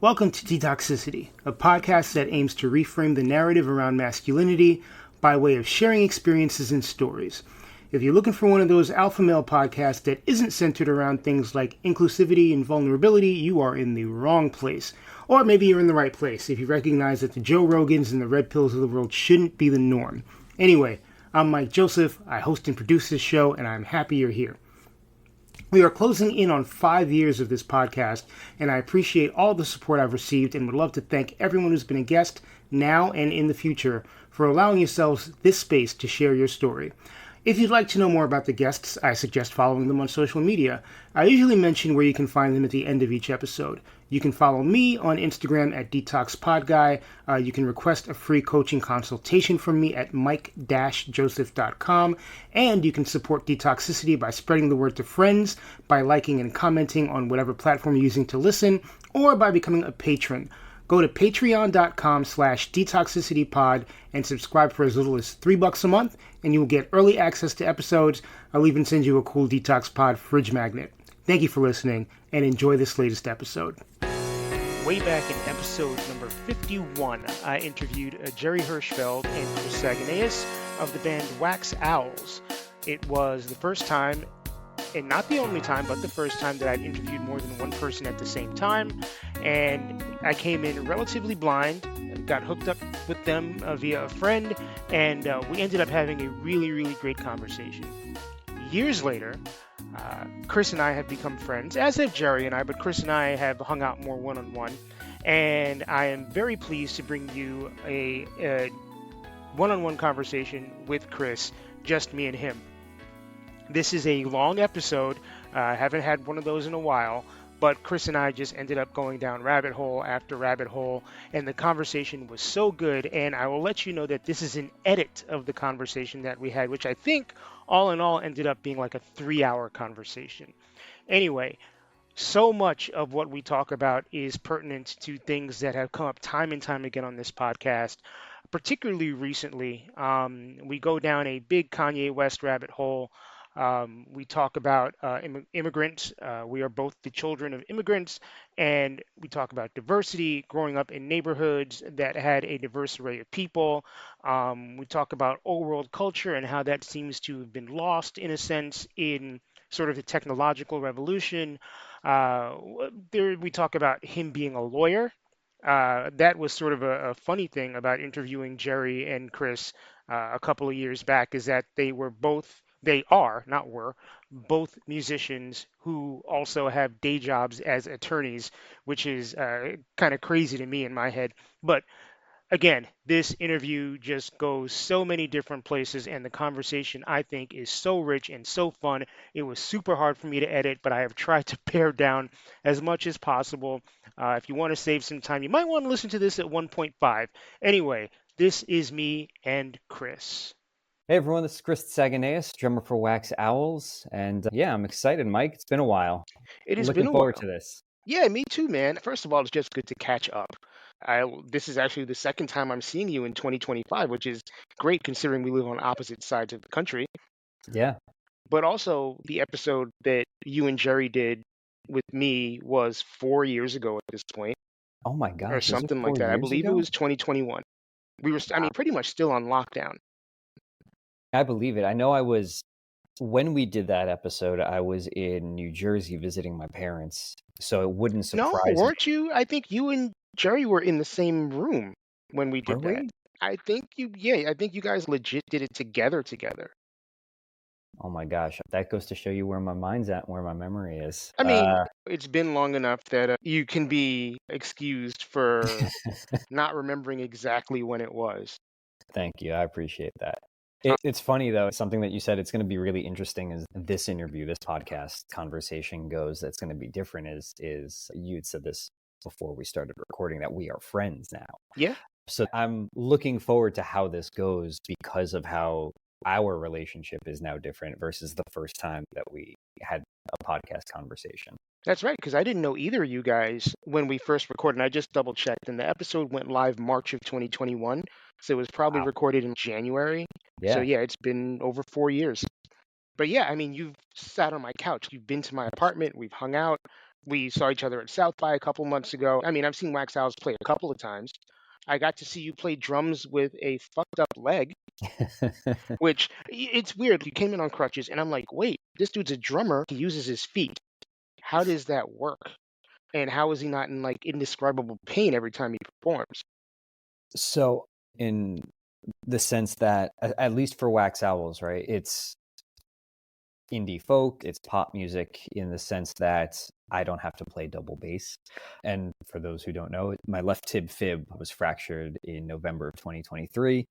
Welcome to Detoxicity, a podcast that aims to reframe the narrative around masculinity by way of sharing experiences and stories. If you're looking for one of those alpha male podcasts that isn't centered around things like inclusivity and vulnerability, you are in the wrong place. Or maybe you're in the right place if you recognize that the Joe Rogans and the Red Pills of the world shouldn't be the norm. Anyway, I'm Mike Joseph, I host and produce this show, and I'm happy you're here. We are closing in on 5 years of this podcast, and I appreciate all the support I've received and would love to thank everyone who's been a guest now and in the future for allowing yourselves this space to share your story. If you'd like to know more about the guests, I suggest following them on social media. I usually mention where you can find them at the end of each episode. You can follow me on Instagram at DetoxPodGuy. You can request a free coaching consultation from me at mike-joseph.com. And you can support Detoxicity by spreading the word to friends, by liking and commenting on whatever platform you're using to listen, or by becoming a patron. Go to patreon.com/detoxicitypod and subscribe for as little as $3 a month, and you will get early access to episodes. I'll even send you a cool DetoxPod fridge magnet. Thank you for listening, and enjoy this latest episode. Way back in episode number 51, I interviewed Gerry Hirschfeld and Tsaganeas of the band Wax Owls. It was the first time, and not the only time, but the first time that I'd interviewed more than one person at the same time. And I came in relatively blind, got hooked up with them via a friend, and we ended up having a really, really great conversation. Years later, Chris and I have become friends, as have Gerry and I, but Chris and I have hung out more one-on-one. And I am very pleased to bring you a one-on-one conversation with Chris, just me and him. This is a long episode. I haven't had one of those in a while, but Chris and I just ended up going down rabbit hole after rabbit hole, and the conversation was so good. And I will let you know that this is an edit of the conversation that we had, which I think all in all ended up being like a 3-hour conversation. Anyway, so much of what we talk about is pertinent to things that have come up time and time again on this podcast, particularly recently. We go down a big Kanye West rabbit hole. We talk about immigrants. We are both the children of immigrants, and we talk about diversity, growing up in neighborhoods that had a diverse array of people. We talk about old world culture and how that seems to have been lost, in a sense, in sort of the technological revolution. We talk about him being a lawyer. That was sort of a funny thing about interviewing Gerry and Chris a couple of years back, is that they are, not were, both musicians who also have day jobs as attorneys, which is kind of crazy to me in my head. But again, this interview just goes so many different places, and the conversation, I think, is so rich and so fun. It was super hard for me to edit, but I have tried to pare down as much as possible. If you want to save some time, you might want to listen to this at 1.5. Anyway, this is me and Chris. Hey everyone, this is Chris Tsaganeas, drummer for Wax Owls, and I'm excited, Mike. It's been a while. It has Looking been a forward while. to this. Yeah, me too, man. First of all, it's just good to catch up. This is actually the second time I'm seeing you in 2025, which is great considering we live on opposite sides of the country. Yeah. But also, the episode that you and Gerry did with me was 4 years ago at this point, Oh my gosh, or was it something like 4 that. I years believe it ago? was 2021. We were, pretty much still on lockdown. I believe it. I know when we did that episode, I was in New Jersey visiting my parents, so it wouldn't No, surprise me. weren't you? I think you and Gerry were in the same room when we Were did that. we? I think you guys legit did it together. Oh my gosh, that goes to show you where my mind's at, where my memory is. I mean, it's been long enough that you can be excused for not remembering exactly when it was. Thank you. I appreciate that. It's funny, though. Something that you said, it's going to be really interesting as this interview, this podcast conversation goes. That's going to be different is you had said this before we started recording, that we are friends now. Yeah. So I'm looking forward to how this goes because of how our relationship is now different versus the first time that we had a podcast conversation. That's right, because I didn't know either of you guys when we first recorded. And I just double checked, and the episode went live March of 2021. So it was probably recorded in January. Yeah. So yeah, it's been over 4 years. But yeah, I mean, you've sat on my couch. You've been to my apartment. We've hung out. We saw each other at South by a couple months ago. I mean, I've seen Wax Owls play a couple of times. I got to see you play drums with a fucked up leg, which it's weird. You came in on crutches, and I'm like, wait, this dude's a drummer. He uses his feet. How does that work? And how is he not in like indescribable pain every time he performs? So, in the sense that, at least for Wax Owls, right? It's indie folk, it's pop music in the sense that I don't have to play double bass. And for those who don't know, my left tib fib was fractured in November of 2023,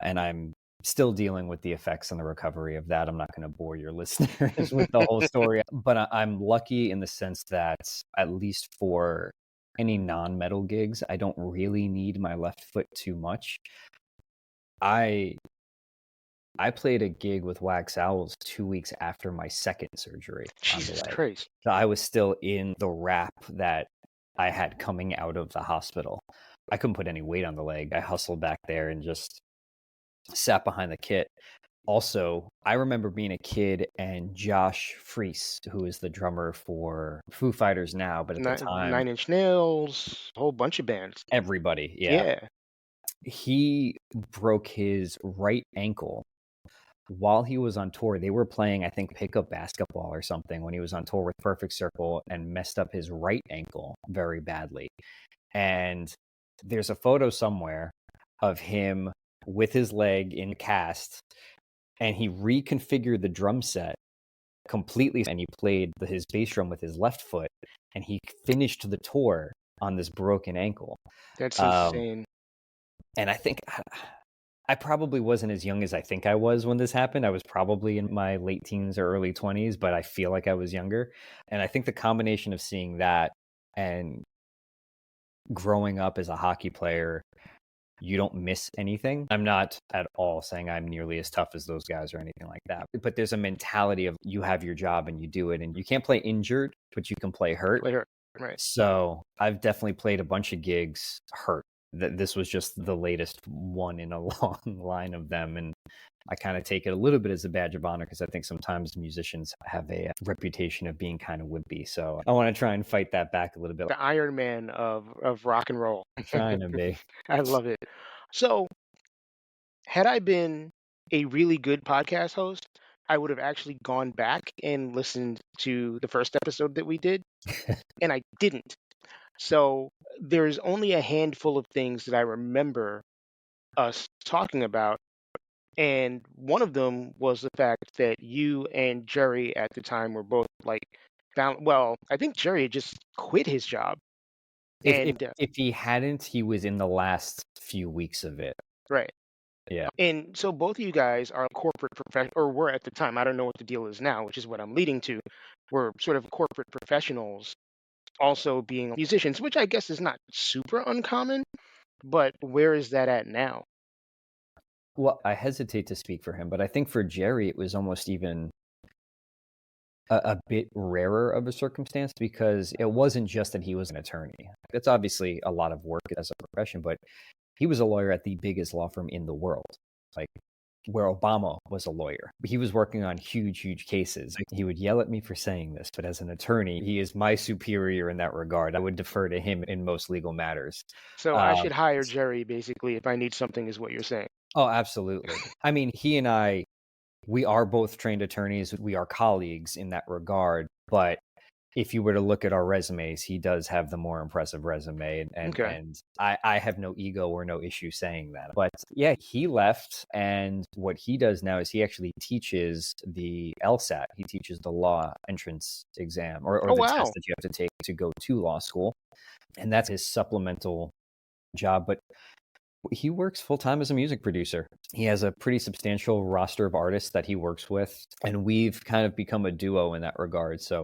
and I'm still dealing with the effects and the recovery of that. I'm not going to bore your listeners with the whole story, but I'm lucky in the sense that, at least for any non-metal gigs, I don't really need my left foot too much. I played a gig with Wax Owls 2 weeks after my second surgery on the Jesus leg. Christ. So I was still in the wrap that I had coming out of the hospital. I couldn't put any weight on the leg. I hustled back there and just sat behind the kit. Also, I remember being a kid and Josh Freese, who is the drummer for Foo Fighters now, but at the time, Nine Inch Nails, a whole bunch of bands. everybody, yeah. Yeah. He broke his right ankle while he was on tour. They were playing, I think, pickup basketball or something when he was on tour with Perfect Circle, and messed up his right ankle very badly. And there's a photo somewhere of him with his leg in cast, and he reconfigured the drum set completely, and he played his bass drum with his left foot, and he finished the tour on this broken ankle. That's insane. And I think I probably wasn't as young as I think I was when this happened. I was probably in my late teens or early 20s, but I feel like I was younger. And I think the combination of seeing that and growing up as a hockey player, you don't miss anything. I'm not at all saying I'm nearly as tough as those guys or anything like that. But there's a mentality of, you have your job and you do it, and you can't play injured, but you can play hurt. Right. So I've definitely played a bunch of gigs hurt. This was just the latest one in a long line of them, and I kind of take it a little bit as a badge of honor, because I think sometimes musicians have a reputation of being kind of wimpy. So I want to try and fight that back a little bit. The Iron Man of rock and roll. I'm trying to be. I love it. So, had I been a really good podcast host, I would have actually gone back and listened to the first episode that we did, and I didn't. So, there's only a handful of things that I remember us talking about, and one of them was the fact that you and Gerry at the time were both like found. Well, I think Gerry had just quit his job, and If he hadn't, he was in the last few weeks of it. right. Yeah. And so both of you guys are corporate or were at the time. I don't know what the deal is now, which is what I'm leading to. We're sort of corporate professionals, also being musicians, which I guess is not super uncommon. But where is that at now? Well, I hesitate to speak for him, but I think for Gerry, it was almost even a bit rarer of a circumstance, because it wasn't just that he was an attorney. That's obviously a lot of work as a profession, but he was a lawyer at the biggest law firm in the world, like where Obama was a lawyer. He was working on huge, huge cases. He would yell at me for saying this, but as an attorney, he is my superior in that regard. I would defer to him in most legal matters. So I should hire Gerry, basically, if I need something, is what you're saying. Oh, absolutely. I mean, he and I, we are both trained attorneys. We are colleagues in that regard. But if you were to look at our resumes, he does have the more impressive resume. And I have no ego or no issue saying that. But yeah, he left. And what he does now is he actually teaches the LSAT. He teaches the law entrance exam, or the test that you have to take to go to law school. And that's his supplemental job. But he works full-time as a music producer. He has a pretty substantial roster of artists that he works with, and we've kind of become a duo in that regard. So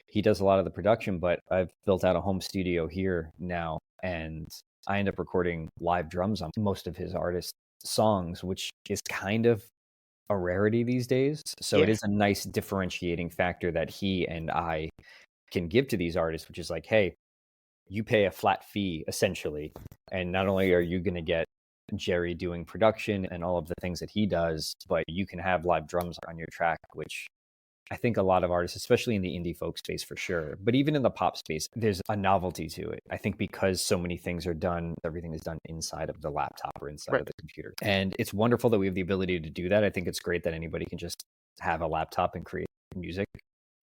he does a lot of the production, but I've built out a home studio here now, and I end up recording live drums on most of his artist songs, which is kind of a rarity these days. So it is a nice differentiating factor that he and I can give to these artists, which is like, hey, you pay a flat fee essentially, and not only are you going to get Gerry doing production and all of the things that he does, but you can have live drums on your track, which I think a lot of artists, especially in the indie folk space for sure, but even in the pop space, there's a novelty to it. I think because so many things are done, everything is done inside of the laptop or inside of the computer. And it's wonderful that we have the ability to do that. I think it's great that anybody can just have a laptop and create music.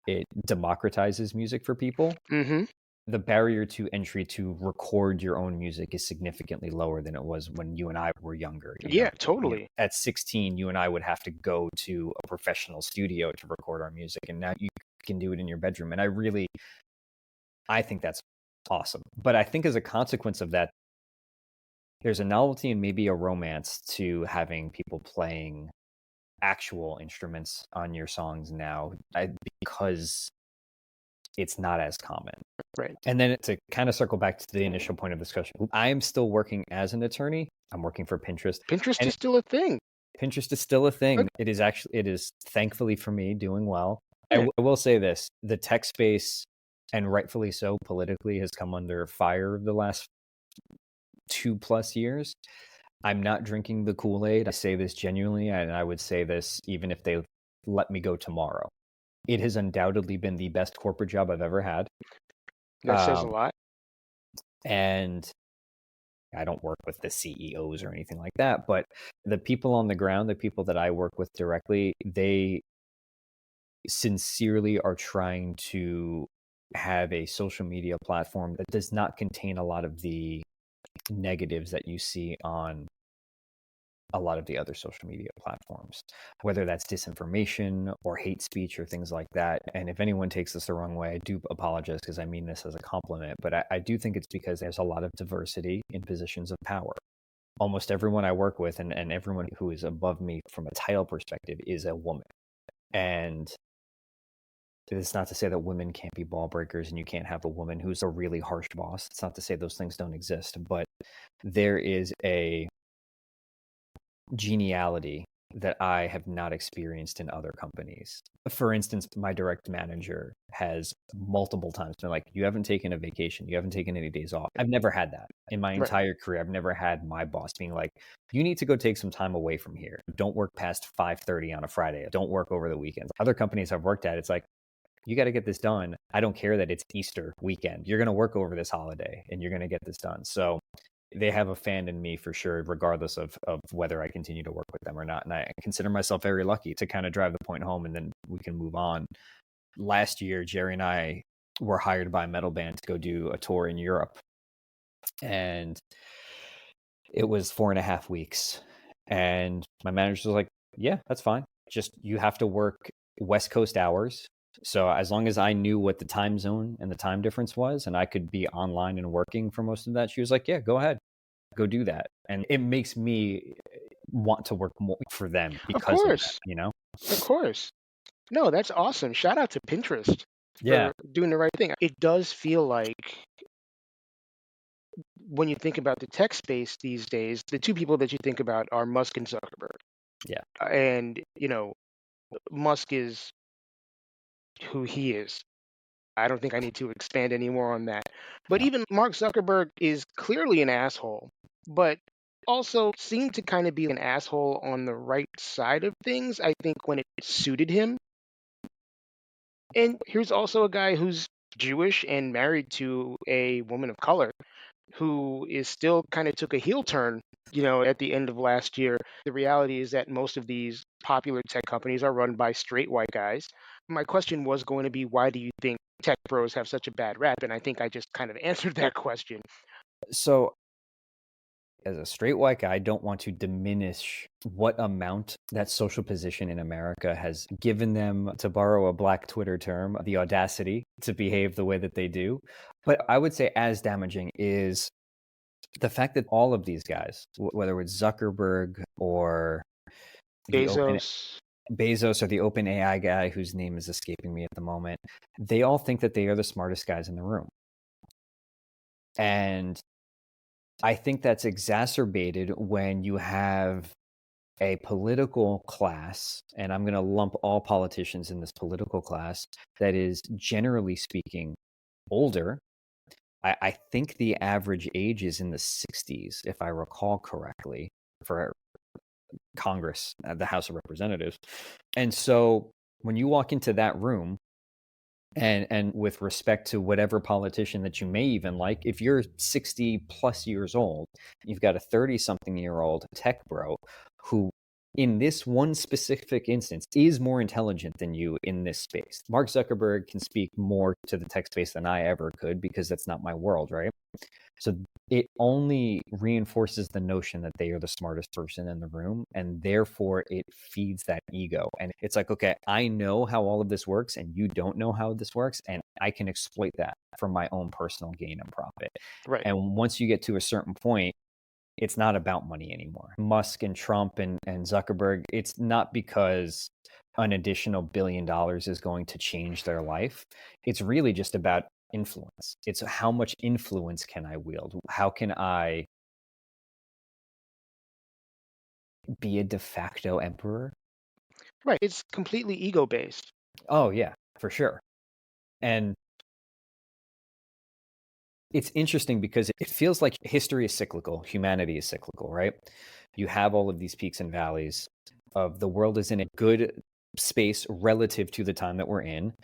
It democratizes music for people. Mm-hmm. The barrier to entry to record your own music is significantly lower than it was when you and I were younger. Yeah, totally. At 16, you and I would have to go to a professional studio to record our music, and now you can do it in your bedroom. And I think that's awesome. But I think as a consequence of that, there's a novelty and maybe a romance to having people playing actual instruments on your songs now, because it's not as common. Right. And then to kind of circle back to the initial point of discussion, I am still working as an attorney. I'm working for Pinterest. Pinterest is still a thing. Pinterest is still a thing. It is thankfully for me doing well. Yeah. I will say this, the tech space, and rightfully so politically, has come under fire the last 2+ years. I'm not drinking the Kool-Aid. I say this genuinely, and I would say this even if they let me go tomorrow. It has undoubtedly been the best corporate job I've ever had. That says a lot. And I don't work with the CEOs or anything like that, but the people on the ground, the people that I work with directly, they sincerely are trying to have a social media platform that does not contain a lot of the negatives that you see on a lot of the other social media platforms, whether that's disinformation or hate speech or things like that. And if anyone takes this the wrong way, I do apologize, because I mean this as a compliment, but I do think it's because there's a lot of diversity in positions of power. Almost everyone I work with and everyone who is above me from a title perspective is a woman. And it's not to say that women can't be ball breakers and you can't have a woman who's a really harsh boss. It's not to say those things don't exist, but there is a geniality that I have not experienced in other companies. For instance, my direct manager has multiple times been like, you haven't taken a vacation, you haven't taken any days off. I've never had that in my entire career. I've never had my boss being like, you need to go take some time away from here. Don't work past 5:30 on a Friday. Don't work over the weekends. Other companies I've worked at, it's like, you got to get this done. I don't care that it's Easter weekend. You're going to work over this holiday and you're going to get this done. So they have a fan in me for sure, regardless of whether I continue to work with them or not. And I consider myself very lucky to kind of drive the point home, and then we can move on. Last year, Gerry and I were hired by a metal band to go do a tour in Europe. And it was 4.5 weeks. And my manager was like, yeah, that's fine. Just, you have to work West Coast hours. So as long as I knew what the time zone and the time difference was, and I could be online and working for most of that, she was like, yeah, go ahead, go do that. And it makes me want to work more for them because of that, you know? Of course. No, that's awesome. Shout out to Pinterest Yeah. for doing the right thing. It does feel like when you think about the tech space these days, the two people that you think about are Musk and Zuckerberg. Yeah. And, Musk is who he is. I don't think I need to expand any more on that. But even Mark Zuckerberg is clearly an asshole, but also seemed to kind of be an asshole on the right side of things, I think, when it suited him. And here's also a guy who's Jewish and married to a woman of color who is still kind of took a heel turn, at the end of last year. The reality is that most of these popular tech companies are run by straight white guys. My question was going to be, why do you think tech bros have such a bad rap? And I think I just kind of answered that question. So as a straight white guy, I don't want to diminish what amount that social position in America has given them, to borrow a Black Twitter term, the audacity to behave the way that they do. But I would say as damaging is the fact that all of these guys, whether it's Zuckerberg or Bezos or the OpenAI guy whose name is escaping me at the moment, they all think that they are the smartest guys in the room. And I think that's exacerbated when you have a political class, and I'm going to lump all politicians in this political class, that is, generally speaking, older. I think the average age is in the 60s, if I recall correctly, for Congress, the House of Representatives. And so when you walk into that room, and with respect to whatever politician that you may even like, if you're 60 plus years old, you've got a 30-something-year-old tech bro who, in this one specific instance, is more intelligent than you in this space. Mark Zuckerberg can speak more to the tech space than I ever could, because that's not my world, right? So it only reinforces the notion that they are the smartest person in the room, and therefore it feeds that ego. And it's like, okay, I know how all of this works and you don't know how this works, and I can exploit that for my own personal gain and profit. Right. And once you get to a certain point, it's not about money anymore. Musk and Trump and Zuckerberg, it's not because an additional $1 billion is going to change their life. It's really just about influence. It's how much influence can I wield? How can I be a de facto emperor? Right. It's completely ego based. Oh, yeah, for sure. And it's interesting because it feels like history is cyclical, humanity is cyclical, right? You have all of these peaks and valleys of the world is in a good space relative to the time that we're in,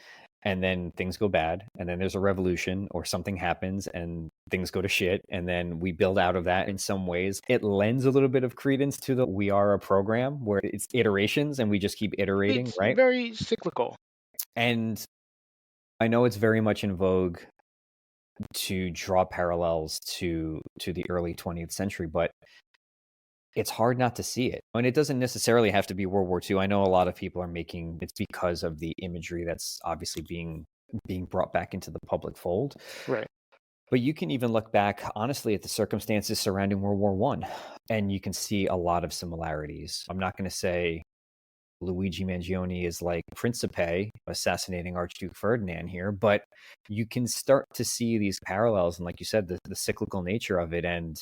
and then things go bad, and then there's a revolution or something happens and things go to shit, and then we build out of that in some ways. It lends a little bit of credence to the we are a program where it's iterations and we just keep iterating, It's right? very cyclical. And I know it's very much in vogue to draw parallels to the early 20th century, but it's hard not to see it. And it doesn't necessarily have to be World War II. I know a lot of people are making it's because of the imagery that's obviously being brought back into the public fold. Right. But you can even look back, honestly, at the circumstances surrounding World War One, and you can see a lot of similarities. I'm not going to say Luigi Mangione is like Principe assassinating Archduke Ferdinand here, but you can start to see these parallels, and like you said, the cyclical nature of it. And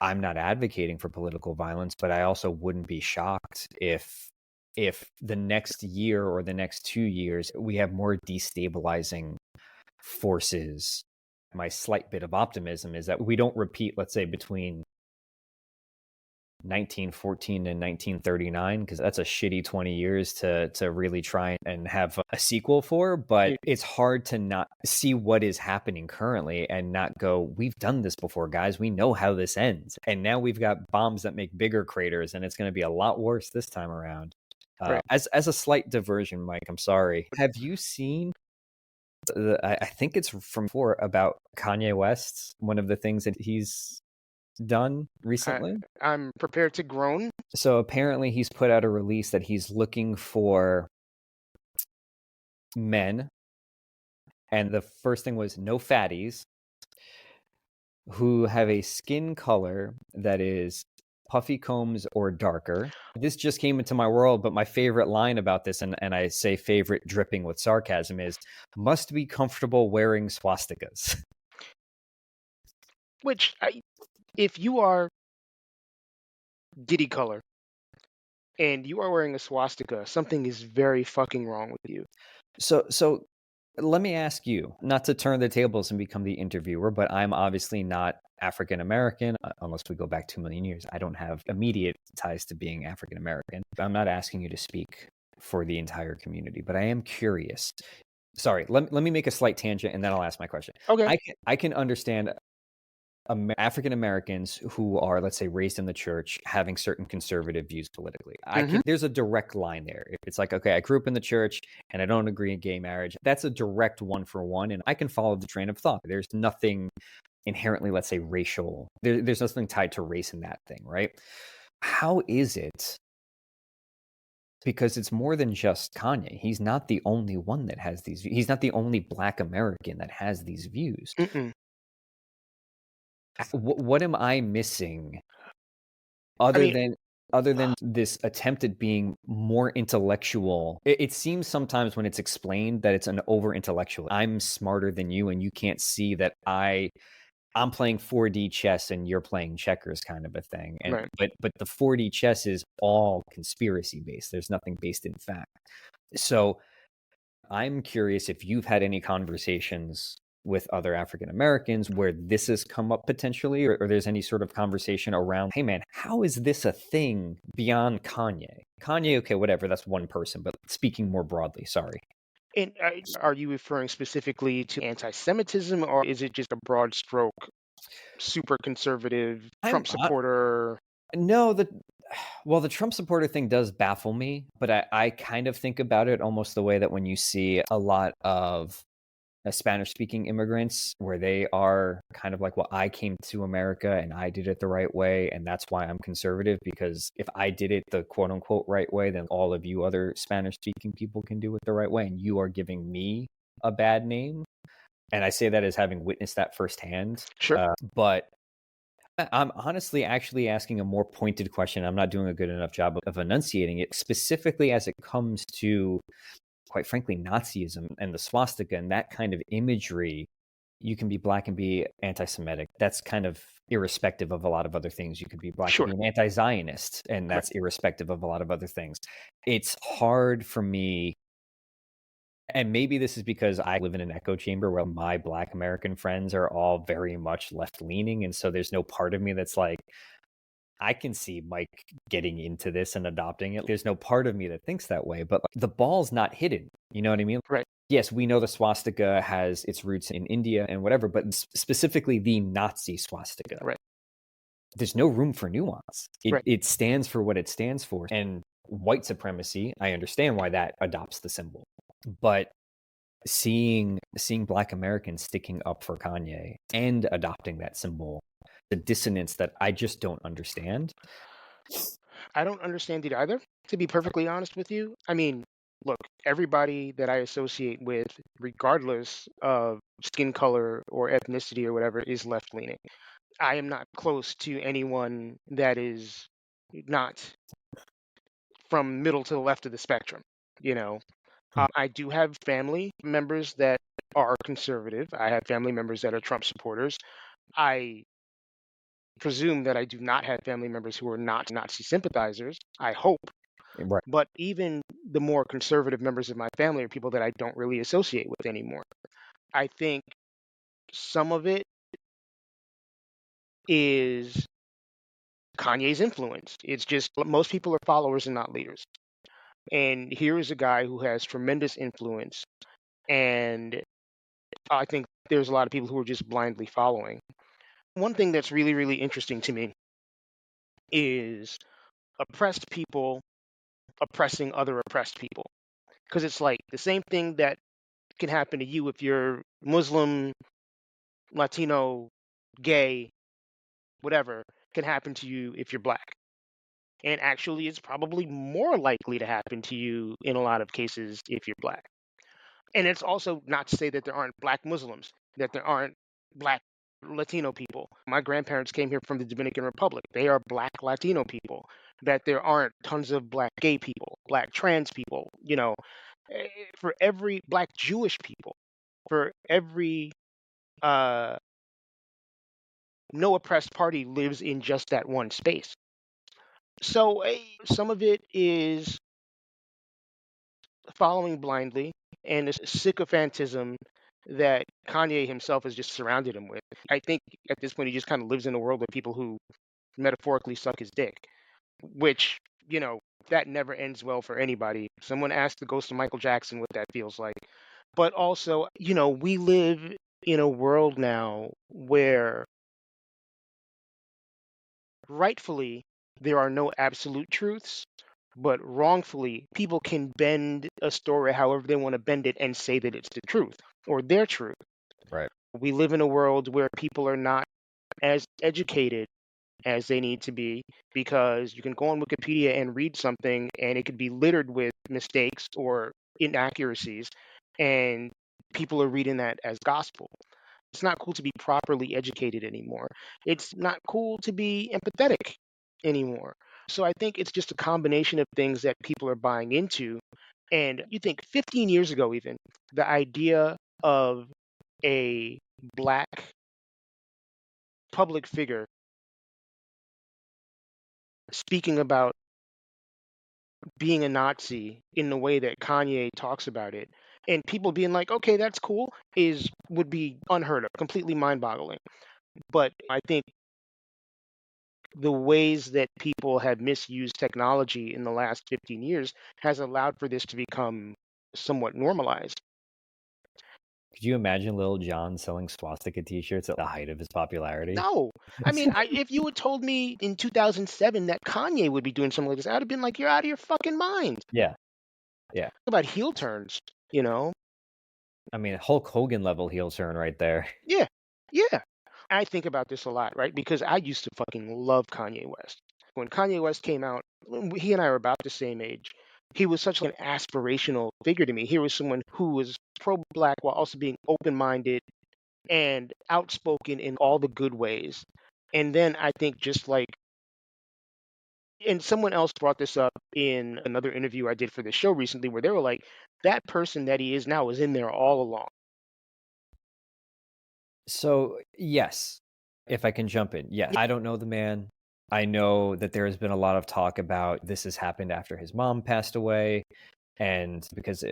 I'm not advocating for political violence, but I also wouldn't be shocked if the next year or the next 2 years we have more destabilizing forces. My slight bit of optimism is that we don't repeat, let's say, between 1914 and 1939, because that's a shitty 20 years to really try and have a sequel for. But it's hard to not see what is happening currently and not go, we've done this before, guys. We know how this ends. And now we've got bombs that make bigger craters, and it's going to be a lot worse this time around. Right. As a slight diversion, Mike, I'm sorry. Have you seen I think it's from before about Kanye West, one of the things that he's done recently? I'm prepared to groan. So apparently he's put out a release that he's looking for men, and the first thing was no fatties, who have a skin color that is puffy combs or darker. This just came into my world, but my favorite line about this, and I say favorite dripping with sarcasm, is must be comfortable wearing swastikas. Which, if you are Diddy color and you are wearing a swastika, something is very fucking wrong with you. So let me ask you, not to turn the tables and become the interviewer, but I'm obviously not African American, unless we go back 2 million years. I don't have immediate ties to being African American. I'm not asking you to speak for the entire community, but I am curious. Sorry, let me make a slight tangent and then I'll ask my question. Okay. I can understand African Americans who are, let's say, raised in the church having certain conservative views politically. There's a direct line there. If it's like, okay, I grew up in the church and I don't agree in gay marriage, that's a direct 1-for-1, and I can follow the train of thought. There's nothing inherently, let's say, racial. There's nothing tied to race in that thing, right? How is it? Because it's more than just Kanye. He's not the only one that has these views. He's not the only Black American that has these views. What am I missing other than this attempt at being more intellectual? It seems sometimes when it's explained that it's an over intellectual. I'm smarter than you and you can't see that I'm playing 4D chess and you're playing checkers kind of a thing. And Right. but the 4D chess is all conspiracy based. There's nothing based in fact. So I'm curious if you've had any conversations with other African Americans where this has come up potentially, or there's any sort of conversation around, hey man, how is this a thing beyond Kanye? Kanye, okay, whatever, that's one person, but speaking more broadly, sorry. And are you referring specifically to anti-Semitism, or is it just a broad stroke, super conservative I'm Trump supporter? No, the Trump supporter thing does baffle me, but I kind of think about it almost the way that when you see a lot of Spanish speaking immigrants where they are kind of like, well, I came to America and I did it the right way. And that's why I'm conservative, because if I did it the quote unquote right way, then all of you other Spanish speaking people can do it the right way. And you are giving me a bad name. And I say that as having witnessed that firsthand. Sure. But I'm honestly actually asking a more pointed question. I'm not doing a good enough job of enunciating it, specifically as it comes to, quite frankly, Nazism and the swastika and that kind of imagery. You can be black and be anti-Semitic. That's kind of irrespective of a lot of other things. You could be black Sure. and be an anti-Zionist, and that's irrespective of a lot of other things. It's hard for me, and maybe this is because I live in an echo chamber where my Black American friends are all very much left-leaning, and so there's no part of me that's like, I can see Mike getting into this and adopting it. There's no part of me that thinks that way, but the ball's not hidden. You know what I mean? Right. Yes, we know the swastika has its roots in India and whatever, but specifically the Nazi swastika. Right. There's no room for nuance. Right. It stands for what it stands for. And white supremacy, I understand why that adopts the symbol. But seeing Black Americans sticking up for Kanye and adopting that symbol, the dissonance that I just don't understand. I don't understand it either, to be perfectly honest with you. I mean, look, everybody that I associate with, regardless of skin color or ethnicity or whatever, is left-leaning. I am not close to anyone that is not from middle to the left of the spectrum, you know. I do have family members that are conservative. I have family members that are Trump supporters. I presume that I do not have family members who are not Nazi sympathizers. I hope. Right. But even the more conservative members of my family are people that I don't really associate with anymore. I think some of it is Kanye's influence. It's just most people are followers and not leaders. And here is a guy who has tremendous influence. And I think there's a lot of people who are just blindly following. One thing that's really, really interesting to me is oppressed people oppressing other oppressed people. Because it's like the same thing that can happen to you if you're Muslim, Latino, gay, whatever, can happen to you if you're black. And actually, it's probably more likely to happen to you in a lot of cases if you're black. And it's also not to say that there aren't black Muslims, that there aren't black Latino people. My grandparents came here from the Dominican Republic. They are black Latino people. That there aren't tons of black gay people, black trans people, for every black Jewish people, for every no oppressed party lives in just that one space. So some of it is following blindly and a sycophantism that Kanye himself has just surrounded him with. I think at this point he just kind of lives in a world of people who metaphorically suck his dick, which, that never ends well for anybody. Someone asked the ghost of Michael Jackson what that feels like. But also, we live in a world now where rightfully there are no absolute truths, but wrongfully people can bend a story however they want to bend it and say that it's the truth or their truth. Right. We live in a world where people are not as educated as they need to be, because you can go on Wikipedia and read something and it could be littered with mistakes or inaccuracies, and people are reading that as gospel. It's not cool to be properly educated anymore. It's not cool to be empathetic anymore. So I think it's just a combination of things that people are buying into. And you think 15 years ago, even, the idea of a black public figure speaking about being a Nazi in the way that Kanye talks about it, And people being like, okay, that's cool, would be unheard of, completely mind-boggling. But I think the ways that people have misused technology in the last 15 years has allowed for this to become somewhat normalized. Could you imagine Lil Jon selling swastika t-shirts at the height of his popularity? No, I mean, if you had told me in 2007 that Kanye would be doing something like this, I'd have been like, you're out of your fucking mind. Yeah. Yeah. Talk about heel turns, you know? I mean, Hulk Hogan level heel turn right there. Yeah, yeah. I think about this a lot, right? Because I used to fucking love Kanye West. When Kanye West came out, he and I were about the same age. He was such an aspirational figure to me. He was someone who was pro-black while also being open-minded and outspoken in all the good ways. And then I think just like, and someone else brought this up in another interview I did for the show recently, where they were like, that person that he is now was in there all along. So, yes, if I can jump in. Yes, I don't know the man. I know that there has been a lot of talk about this has happened after his mom passed away. And because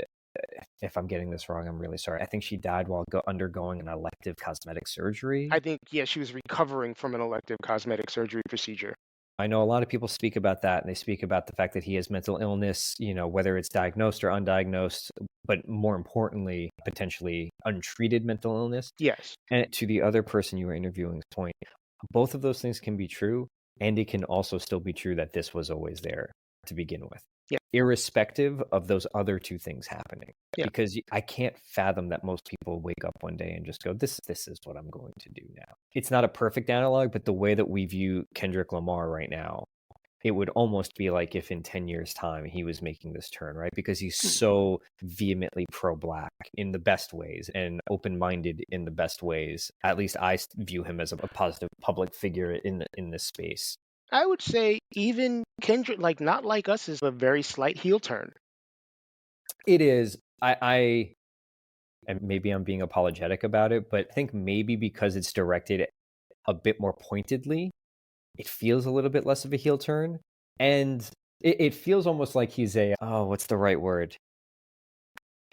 if I'm getting this wrong, I'm really sorry. I think she died while undergoing an elective cosmetic surgery. I think, yeah, she was recovering from an elective cosmetic surgery procedure. I know a lot of people speak about that, and they speak about the fact that he has mental illness, whether it's diagnosed or undiagnosed, but more importantly, potentially untreated mental illness. Yes. And to the other person you were interviewing's point, both of those things can be true, and it can also still be true that this was always there to begin with. Yeah. Irrespective of those other two things happening. Yeah. Because I can't fathom that most people wake up one day and just go, this is what I'm going to do now. It's not a perfect analog, but the way that we view Kendrick Lamar right now, it would almost be like if in 10 years' time he was making this turn, right? Because he's so vehemently pro-black in the best ways and open-minded in the best ways. At least I view him as a positive public figure in this space. I would say even Kendrick, like Not Like Us, is a very slight heel turn. It is. I and maybe I'm being apologetic about it, but I think maybe because it's directed a bit more pointedly, it feels a little bit less of a heel turn. And it feels almost like he's what's the right word?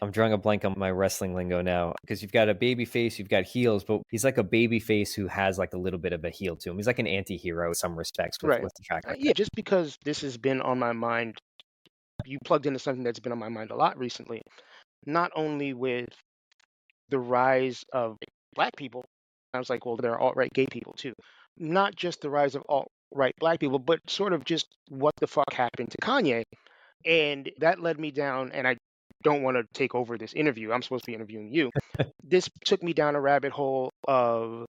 I'm drawing a blank on my wrestling lingo now, because you've got a baby face, you've got heels, but he's like a baby face who has like a little bit of a heel to him. He's like an anti-hero in some respects with the track record. Yeah, just because this has been on my mind, you plugged into something that's been on my mind a lot recently, not only with the rise of black people. I was like, well, there are alt-right gay people too. Not just the rise of alt-right black people, but sort of just what the fuck happened to Kanye. And that led me down, and I don't want to take over this interview. I'm supposed to be interviewing you. This took me down a rabbit hole of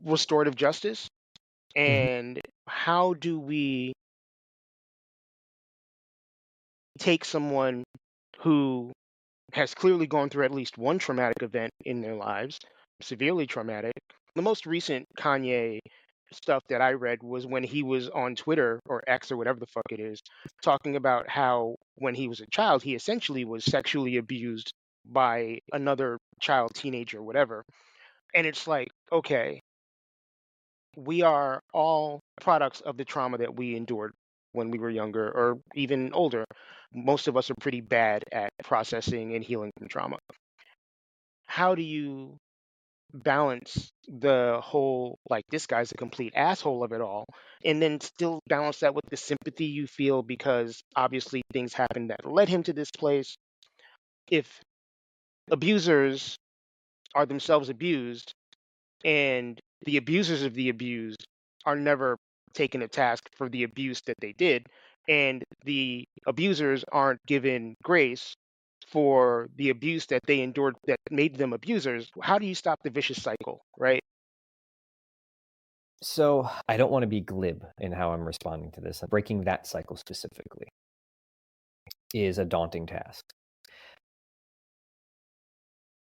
restorative justice and how do we take someone who has clearly gone through at least one traumatic event in their lives, severely traumatic. The most recent Kanye stuff that I read was when he was on Twitter or X or whatever the fuck it is, talking about how when he was a child, he essentially was sexually abused by another child, teenager, whatever. And it's like, okay, we are all products of the trauma that we endured when we were younger or even older. Most of us are pretty bad at processing and healing from trauma. How do you balance the whole, like, this guy's a complete asshole of it all, and then still balance that with the sympathy you feel because obviously things happened that led him to this place? If abusers are themselves abused and the abusers of the abused are never taken to task for the abuse that they did, and the abusers aren't given grace for the abuse that they endured that made them abusers, how do you stop the vicious cycle, right? So I don't want to be glib in how I'm responding to this. Breaking that cycle specifically is a daunting task.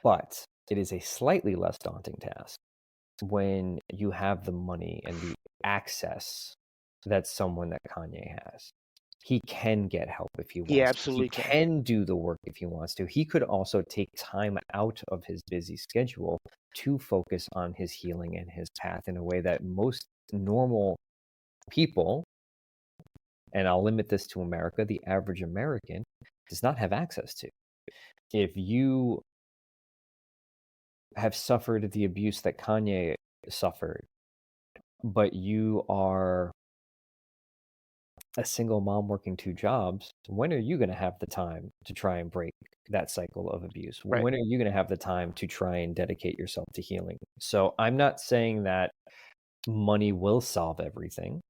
But it is a slightly less daunting task when you have the money and the access that someone that Kanye has. He can get help if he wants Yeah, to. absolutely He can do the work if he wants to. He could also take time out of his busy schedule to focus on his healing and his path in a way that most normal people, and I'll limit this to America, the average American, does not have access to. If you have suffered the abuse that Kanye suffered, but you are a single mom working two jobs, when are you going to have the time to try and break that cycle of abuse? Right. When are you going to have the time to try and dedicate yourself to healing? So I'm not saying that money will solve everything,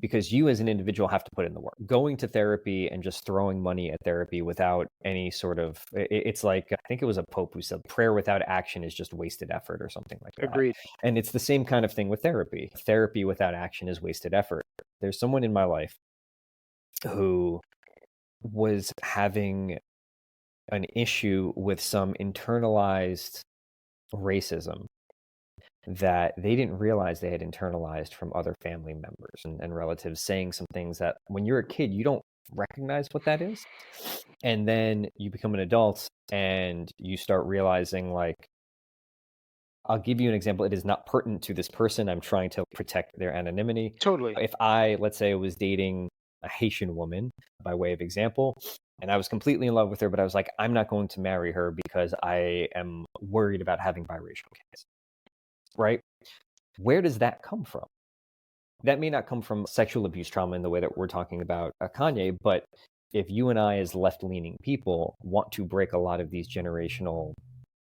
because you as an individual have to put in the work. Going to therapy and just throwing money at therapy without any sort of, it's like, I think it was a pope who said prayer without action is just wasted effort or something like that. Agreed. And it's the same kind of thing with therapy. Therapy without action is wasted effort. There's someone in my life who was having an issue with some internalized racism that they didn't realize they had internalized from other family members and relatives, saying some things that when you're a kid, you don't recognize what that is. And then you become an adult and you start realizing, like, I'll give you an example. It is not pertinent to this person. I'm trying to protect their anonymity. Totally. If I, let's say I was dating a Haitian woman, by way of example, and I was completely in love with her, but I was like, I'm not going to marry her because I am worried about having biracial kids. Right? Where does that come from? That may not come from sexual abuse trauma in the way that we're talking about Kanye, but if you and I as left-leaning people want to break a lot of these generational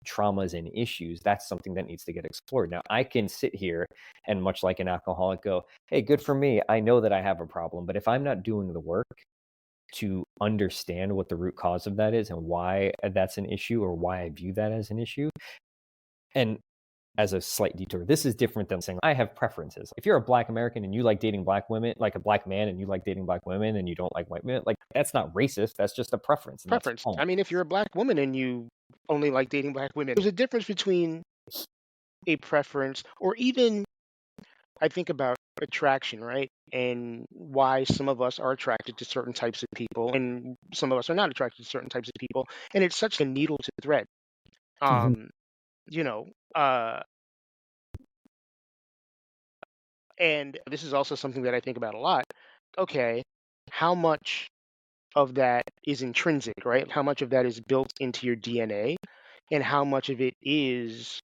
traumas and issues, that's something that needs to get explored. Now, I can sit here and, much like an alcoholic, go, hey, good for me. I know that I have a problem, but if I'm not doing the work to understand what the root cause of that is and why that's an issue, or why I view that as an issue, and as a slight detour, this is different than saying I have preferences. If you're a Black American and you like dating Black women, like a Black man, and you like dating Black women and you don't like white men, like, that's not racist. That's just a preference. And Preference. That's I mean, if you're a Black woman and you only like dating Black women, there's a difference between a preference, or even, I think about attraction, right? And why some of us are attracted to certain types of people and some of us are not attracted to certain types of people. And it's such a needle to thread. You know, and this is also something that I think about a lot. Okay, how much of that is intrinsic, right? How much of that is built into your DNA, and how much of it is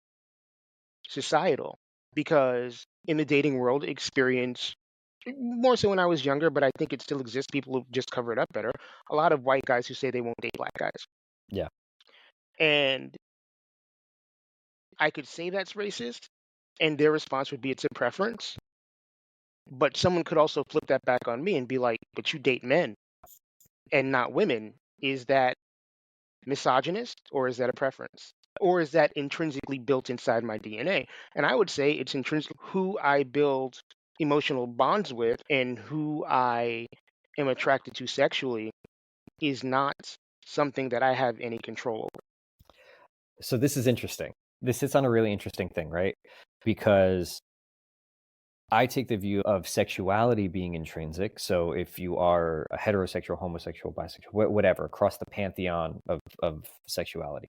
societal? Because in the dating world, experience, more so when I was younger, but I think it still exists. People who just cover it up better. A lot of white guys who say they won't date Black guys. Yeah. And I could say that's racist, and their response would be it's a preference. But someone could also flip that back on me and be like, but you date men and not women. Is that misogynist, or is that a preference? Or is that intrinsically built inside my DNA? And I would say it's intrinsic who I build emotional bonds with and who I am attracted to sexually is not something that I have any control over. So this is interesting. This hits on a really interesting thing, right? Because I take the view of sexuality being intrinsic. So if you are a heterosexual, homosexual, bisexual, whatever, across the pantheon of sexuality,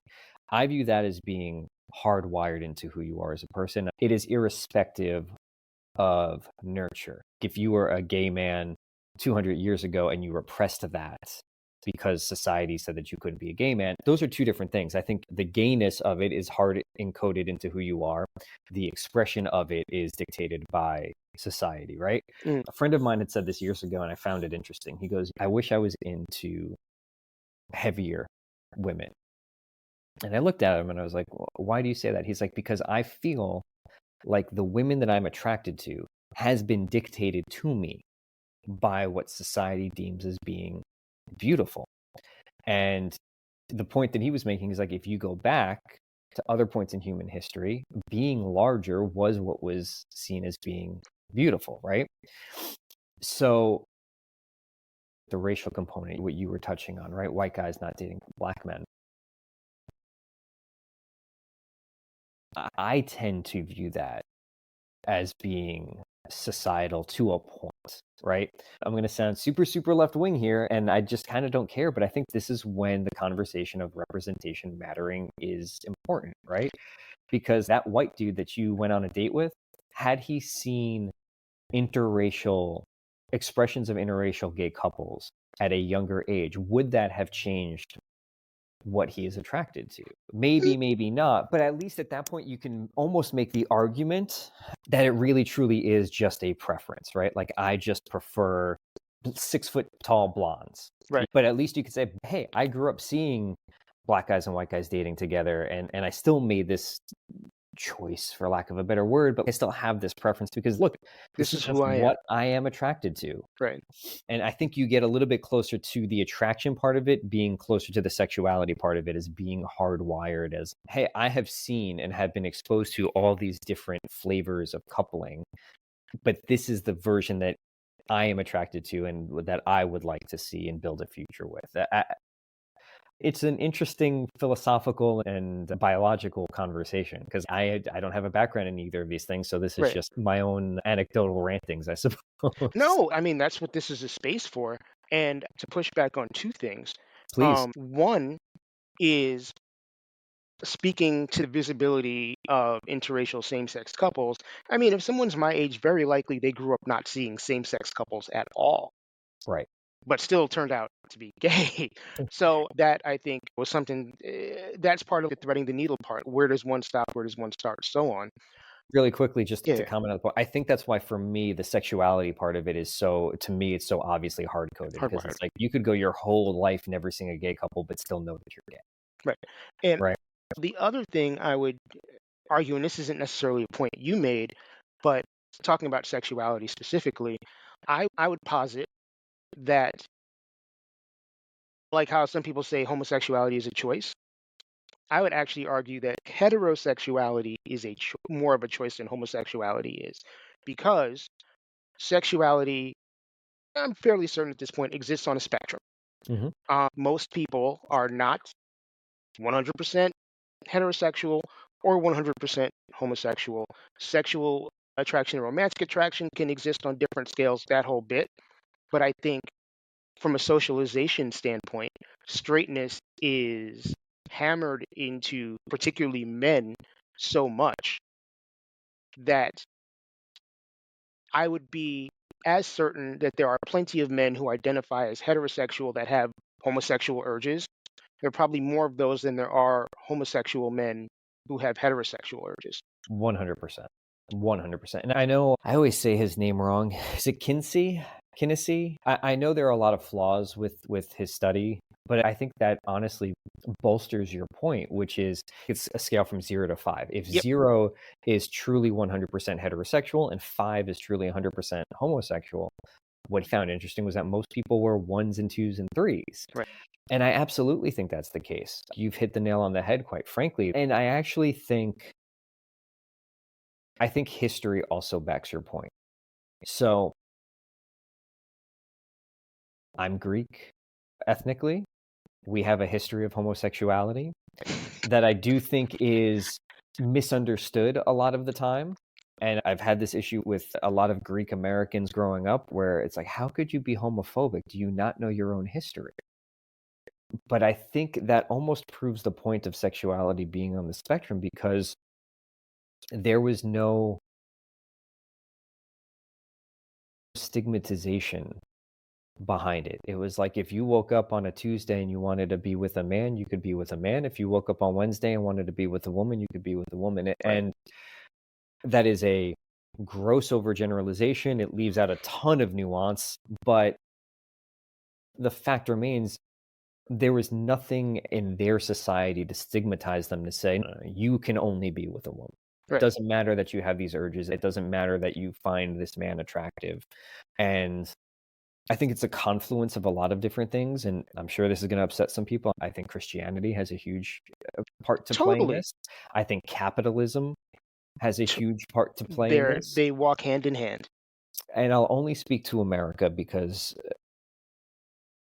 I view that as being hardwired into who you are as a person. It is irrespective of nurture. If you were a gay man 200 years ago and you repressed that because society said that you couldn't be a gay man, those are two different things. I think the gayness of it is hard encoded into who you are. The expression of it is dictated by society, right? A friend of mine had said this years ago, and I found it interesting. He goes, I wish I was into heavier women. And I looked at him and I was like, why do you say that? He's like, because I feel like the women that I'm attracted to has been dictated to me by what society deems as being beautiful. And the point that he was making is like, if you go back to other points in human history, being larger was what was seen as being beautiful, right? So the racial component, what you were touching on, right? White guys not dating Black men. I tend to view that as being societal to a point, right? I'm going to sound super, super left wing here, and I just kind of don't care, but I think this is when the conversation of representation mattering is important, right? Because that white dude that you went on a date with, had he seen interracial expressions of interracial gay couples at a younger age, would that have changed what he is attracted to? Maybe, maybe not. But at least at that point, you can almost make the argument that it really truly is just a preference, right? Like, I just prefer 6 foot tall blondes. Right. But at least you could say, hey, I grew up seeing black guys and white guys dating together, and I still made this choice, for lack of a better word, but I still have this preference because look, this is who just I am. what I am attracted to. Right. And I think you get a little bit closer to the attraction part of it, being closer to the sexuality part of it, as being hardwired as, hey, I have seen and have been exposed to all these different flavors of coupling, but this is the version that I am attracted to and that I would like to see and build a future with. It's an interesting philosophical and biological conversation because I don't have a background in either of these things. So this is Right. just my own anecdotal rantings, I suppose. No, I mean, that's what this is a space for. And to push back on two things. Please. One is speaking to the visibility of interracial same-sex couples. I mean, if someone's my age, very likely they grew up not seeing same-sex couples at all, Right. but still turned out to be gay. So that, I think, was something that's part of the threading the needle part. Where does one stop? Where does one start? So on. Really quickly, just to Yeah, comment on the point, I think that's why for me, the sexuality part of it is to me, it's so obviously hard coded because hardwired. it's like you could go your whole life never seeing a gay couple, but still know that you're gay. Right. And Right. the other thing I would argue, and this isn't necessarily a point you made, but talking about sexuality specifically, I would posit that, like how some people say homosexuality is a choice, I would actually argue that heterosexuality is more of a choice than homosexuality is, because sexuality, I'm fairly certain at this point, exists on a spectrum. Hmm. Most people are not 100% heterosexual or 100% homosexual. Sexual attraction and romantic attraction can exist on different scales, that whole bit. But I think from a socialization standpoint, straightness is hammered into particularly men so much that I would be as certain that there are plenty of men who identify as heterosexual that have homosexual urges. There are probably more of those than there are homosexual men who have heterosexual urges. 100%. 100%. And I know I always say his name wrong. Is it Kinsey? Kinnessy? I know there are a lot of flaws with his study, but I think that honestly bolsters your point, which is it's a scale from 0 to 5. If Yep. 0 is truly 100% heterosexual and 5 is truly 100% homosexual, what he found interesting was that most people were 1s and 2s and 3s. Right. And I absolutely think that's the case. You've hit the nail on the head, quite frankly. And I actually think history also backs your point. So I'm Greek ethnically. We have a history of homosexuality that I do think is misunderstood a lot of the time. And I've had this issue with a lot of Greek Americans growing up where it's like, how could you be homophobic? Do you not know your own history? But I think that almost proves the point of sexuality being on the spectrum because there was no stigmatization behind it. It was like if you woke up on a Tuesday and you wanted to be with a man, you could be with a man. If you woke up on Wednesday and wanted to be with a woman, you could be with a woman. Right. And that is a gross overgeneralization. It leaves out a ton of nuance, but the fact remains there was nothing in their society to stigmatize them to say, "No, you can only be with a woman. It Right. doesn't matter that you have these urges. It doesn't matter that you find this man attractive." And I think it's a confluence of a lot of different things. And I'm sure this is going to upset some people. I think Christianity has a huge part to play in Totally. this. I think capitalism has a huge part to play in this. They walk hand in hand. And I'll only speak to America because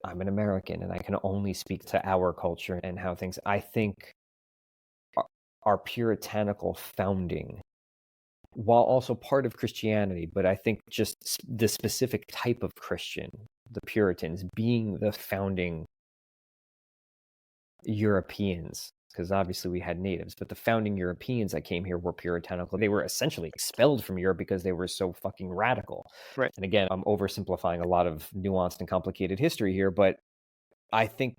I'm an American and I can only speak to our culture and how things, I think, our puritanical founding, while also part of Christianity, but I think just the specific type of Christian, the Puritans being the founding Europeans, because obviously we had natives, but the founding Europeans that came here were puritanical. They were essentially expelled from Europe because they were so fucking radical. Right. And again, I'm oversimplifying a lot of nuanced and complicated history here, but I think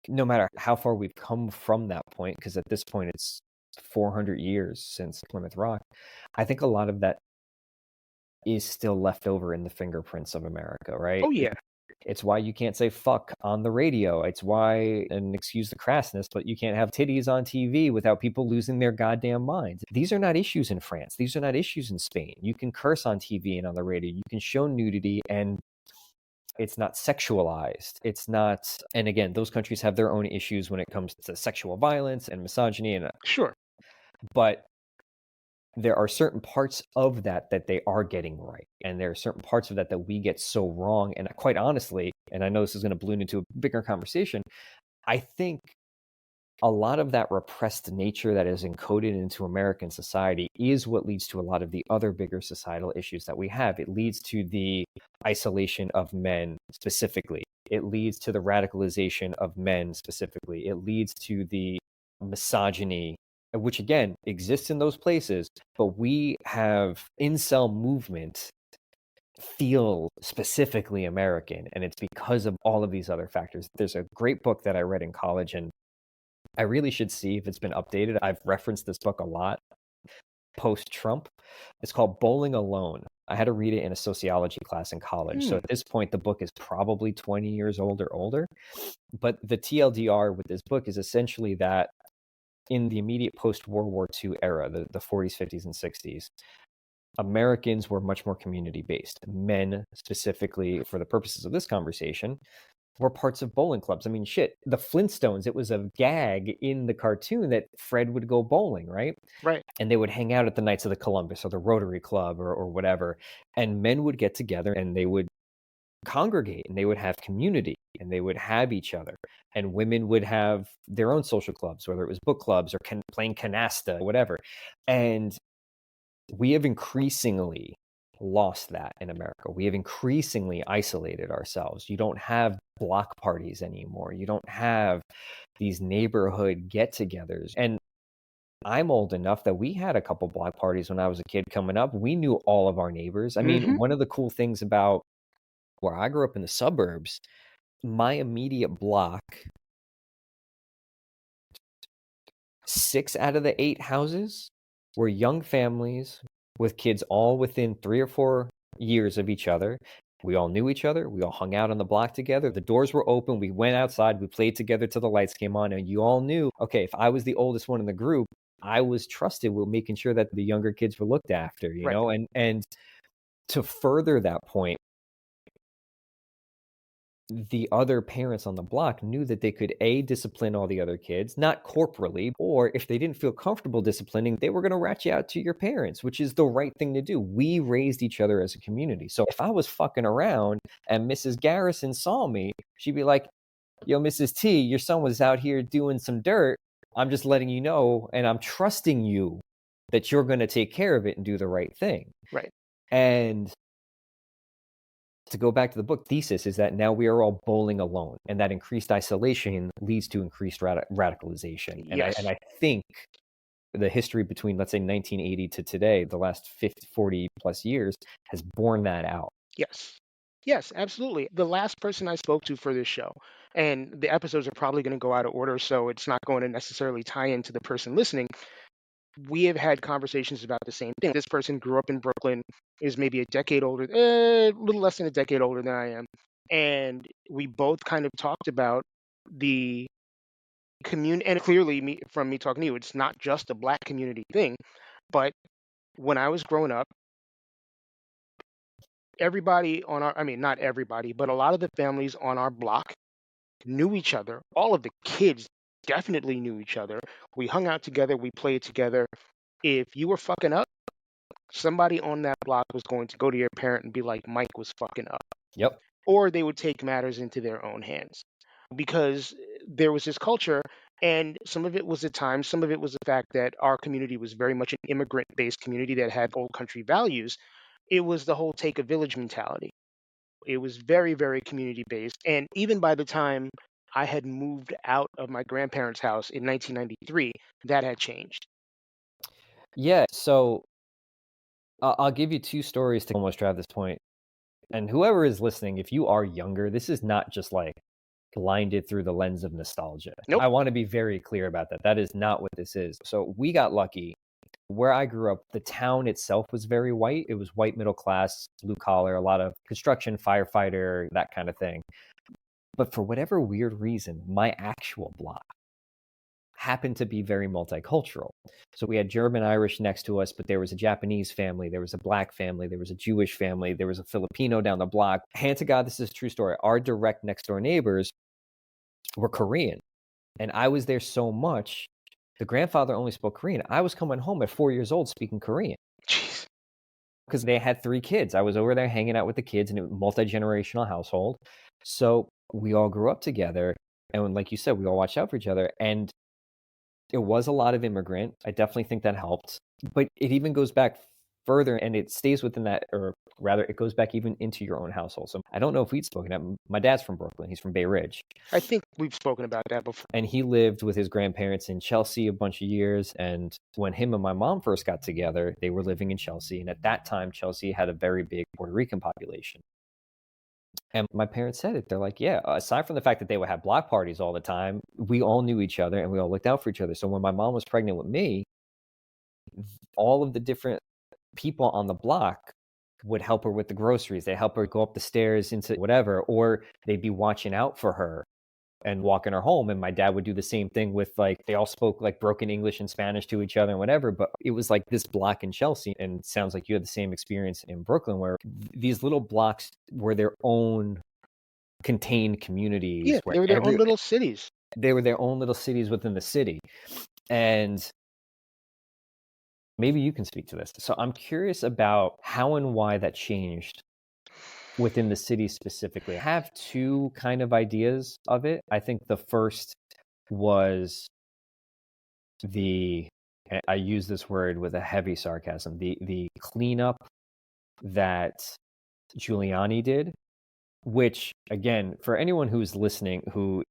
no matter how far we've come from that point, because at this point it's 400 years since Plymouth Rock, I think a lot of that is still left over in the fingerprints of America, right? Oh, yeah. It's why you can't say fuck on the radio. It's why, and excuse the crassness, but you can't have titties on TV without people losing their goddamn minds. These are not issues in France. These are not issues in Spain. You can curse on TV and on the radio. You can show nudity and it's not sexualized. It's not, and again, those countries have their own issues when it comes to sexual violence and misogyny. And Sure. but there are certain parts of that they are getting right. And there are certain parts of that we get so wrong. And quite honestly, and I know this is going to balloon into a bigger conversation, I think a lot of that repressed nature that is encoded into American society is what leads to a lot of the other bigger societal issues that we have. It leads to the isolation of men specifically. It leads to the radicalization of men specifically. It leads to the misogyny, which again exists in those places, but we have incel movement feel specifically American, and it's because of all of these other factors. There's a great book that I read in college, and I really should see if it's been updated. I've referenced this book a lot post-Trump. It's called Bowling Alone. I had to read it in a sociology class in college. So at this point, the book is probably 20 years old or older. But the TLDR with this book is essentially that in the immediate post-World War II era, the 40s, 50s, and 60s, Americans were much more community-based. Men, specifically for the purposes of this conversation, were parts of bowling clubs. I mean, shit, the Flintstones, it was a gag in the cartoon that Fred would go bowling, right? Right. And they would hang out at the Knights of the Columbus or the Rotary Club or whatever. And men would get together and they would congregate and they would have community and they would have each other. And women would have their own social clubs, whether it was book clubs or playing canasta, whatever. And we have increasingly lost that in America. We have increasingly isolated ourselves. You don't have block parties anymore. You don't have these neighborhood get-togethers. And I'm old enough that we had a couple block parties when I was a kid coming up. We knew all of our neighbors. I mean, one of the cool things about where I grew up in the suburbs, my immediate block, 6 out of the 8 houses were young families with kids all within 3 or 4 years of each other. We all knew each other. We all hung out on the block together. The doors were open. We went outside. We played together till the lights came on. And you all knew, okay, if I was the oldest one in the group, I was trusted with making sure that the younger kids were looked after, you know? And to further that point, the other parents on the block knew that they could discipline all the other kids, not corporally, or if they didn't feel comfortable disciplining, they were going to rat you out to your parents, which is the right thing to do. We raised each other as a community. So if I was fucking around and Mrs. Garrison saw me, she'd be like, yo, Mrs. T, your son was out here doing some dirt. I'm just letting you know, and I'm trusting you that you're going to take care of it and do the right thing. Right. And to go back to the book thesis is that now we are all bowling alone, and that increased isolation leads to increased radicalization. Yes. And I think the history between, let's say, 1980 to today, the last 50, 40 plus years, has borne that out. Yes. Yes, absolutely. The last person I spoke to for this show, and the episodes are probably going to go out of order, so it's not going to necessarily tie into the person listening. We have had conversations about the same thing. This person grew up in Brooklyn, is maybe a decade older, a little less than a decade older than I am. And we both kind of talked about the community, and clearly from me talking to you, it's not just a Black community thing, but when I was growing up, everybody on our, I mean, not everybody, but a lot of the families on our block knew each other. All of the kids definitely knew each other. We hung out together, we played together. If you were fucking up, somebody on that block was going to go to your parent and be like, Mike was fucking up. Yep. Or they would take matters into their own hands because there was this culture, and some of it was the time, some of it was the fact that our community was very much an immigrant-based community that had old country values. It was the whole take a village mentality. It was very, very community-based. And even by the time I had moved out of my grandparents' house in 1993, that had changed. Yeah. So I'll give you two stories to almost drive this point. And whoever is listening, if you are younger, this is not just like blinded through the lens of nostalgia. Nope. I want to be very clear about that. That is not what this is. So we got lucky. Where I grew up, the town itself was very white. It was white middle class, blue collar, a lot of construction, firefighter, that kind of thing. But for whatever weird reason, my actual block happened to be very multicultural. So we had German Irish next to us, but there was a Japanese family, there was a black family, there was a Jewish family, there was a Filipino down the block. Hand to God, this is a true story. Our direct next door neighbors were Korean. And I was there so much, the grandfather only spoke Korean. I was coming home at 4 years old speaking Korean Jeez. because they had 3 kids. I was over there hanging out with the kids in a multi-generational household. So we all grew up together. And like you said, we all watched out for each other. And it was a lot of immigrant. I definitely think that helped. But it even goes back further and it stays within that, or rather, it goes back even into your own household. So I don't know if we'd spoken up. My dad's from Brooklyn. He's from Bay Ridge. I think we've spoken about that before. And he lived with his grandparents in Chelsea a bunch of years. And when him and my mom first got together, they were living in Chelsea. And at that time, Chelsea had a very big Puerto Rican population. And my parents said it. They're like, yeah, aside from the fact that they would have block parties all the time, we all knew each other and we all looked out for each other. So when my mom was pregnant with me, all of the different people on the block would help her with the groceries. They help her go up the stairs into whatever, or they'd be watching out for her and walking her home. And my dad would do the same thing with, like, they all spoke like broken English and Spanish to each other and whatever. But it was like this block in Chelsea. And it sounds like you had the same experience in Brooklyn, where these little blocks were their own contained communities. Yeah, Where they were their own little cities. They were their own little cities within the city. And maybe you can speak to this. So I'm curious about how and why that changed within the city specifically. I have two kind of ideas of it. I think the first was and I use this word with a heavy sarcasm, the cleanup that Giuliani did, which, again, for anyone who's listening who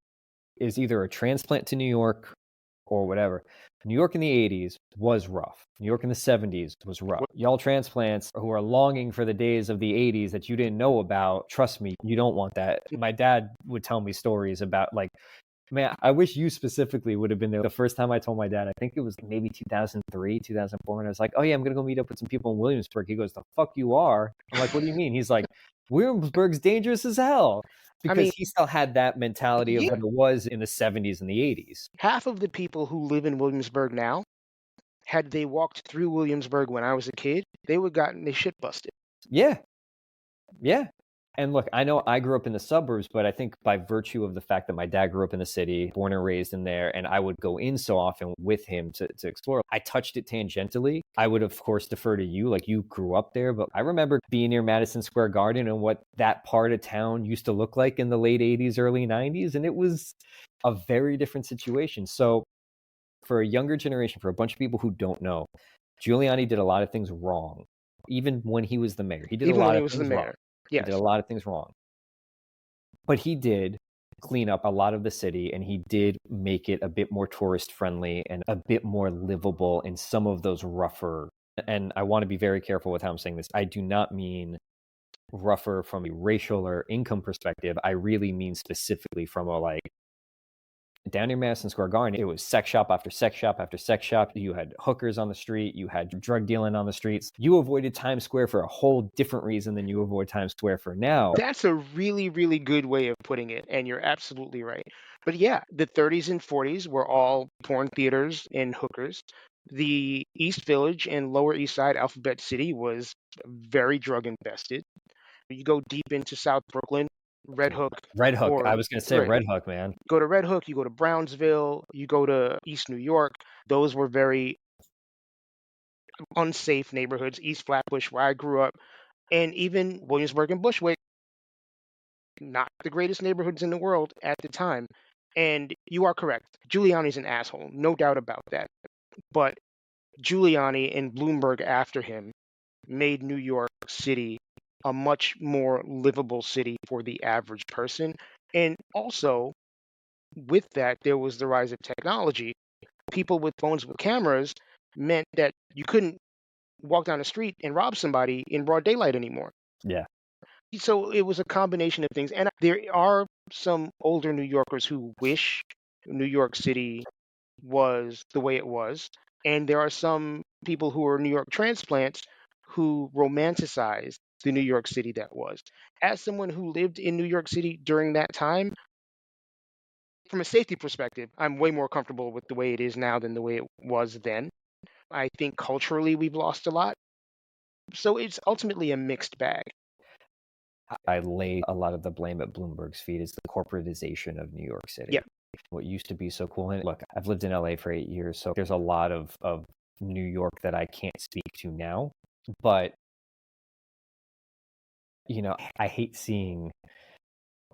is either a transplant to New York or whatever, New York in the 80s was rough. New York in the 70s was rough. Y'all transplants who are longing for the days of the 80s that you didn't know about, trust me, you don't want that. My dad would tell me stories about, like, man, I wish you specifically would have been there. The first time I told my dad, I think it was maybe 2003, 2004, and I was like, oh yeah, I'm going to go meet up with some people in Williamsburg. He goes, the fuck you are? I'm like, what do you mean? He's like, Williamsburg's dangerous as hell. Because he still had that mentality of what it was in the 70s and the 80s. Half of the people who live in Williamsburg now, had they walked through Williamsburg when I was a kid, they would have gotten their shit busted. Yeah. Yeah. And look, I know I grew up in the suburbs, but I think by virtue of the fact that my dad grew up in the city, born and raised in there, and I would go in so often with him to explore, I touched it tangentially. I would, of course, defer to you, like you grew up there, but I remember being near Madison Square Garden and what that part of town used to look like in the late 80s, early 90s, and it was a very different situation. So for a younger generation, for a bunch of people who don't know, Giuliani did a lot of things wrong. Even when he was the mayor, he did a lot of things wrong. Yes. He did a lot of things wrong. But he did clean up a lot of the city, and he did make it a bit more tourist friendly and a bit more livable in some of those rougher. And I want to be very careful with how I'm saying this. I do not mean rougher from a racial or income perspective. I really mean specifically from a, like, down near Madison Square Garden, it was sex shop after sex shop after sex shop. You had hookers on the street. You had drug dealing on the streets. You avoided Times Square for a whole different reason than you avoid Times Square for now. That's a really, really good way of putting it, and you're absolutely right. But yeah, the 30s and 40s were all porn theaters and hookers. The East Village and Lower East Side Alphabet City was very drug infested. You go deep into South Brooklyn, Red Hook. I was going to say Red Hook, man. Go to Red Hook, you go to Brownsville, you go to East New York. Those were very unsafe neighborhoods. East Flatbush, where I grew up, and even Williamsburg and Bushwick, not the greatest neighborhoods in the world at the time. And you are correct. Giuliani's an asshole, no doubt about that. But Giuliani and Bloomberg after him made New York City a much more livable city for the average person. And also, with that, there was the rise of technology. People with phones with cameras meant that you couldn't walk down the street and rob somebody in broad daylight anymore. Yeah. So it was a combination of things. And there are some older New Yorkers who wish New York City was the way it was. And there are some people who are New York transplants who romanticize the New York City that was. As someone who lived in New York City during that time, from a safety perspective, I'm way more comfortable with the way it is now than the way it was then. I think culturally we've lost a lot. So it's ultimately a mixed bag. I lay a lot of the blame at Bloomberg's feet is the corporatization of New York City. Yeah. What used to be so cool. And look, I've lived in LA for 8 years, so there's a lot of New York that I can't speak to now. But, I hate seeing,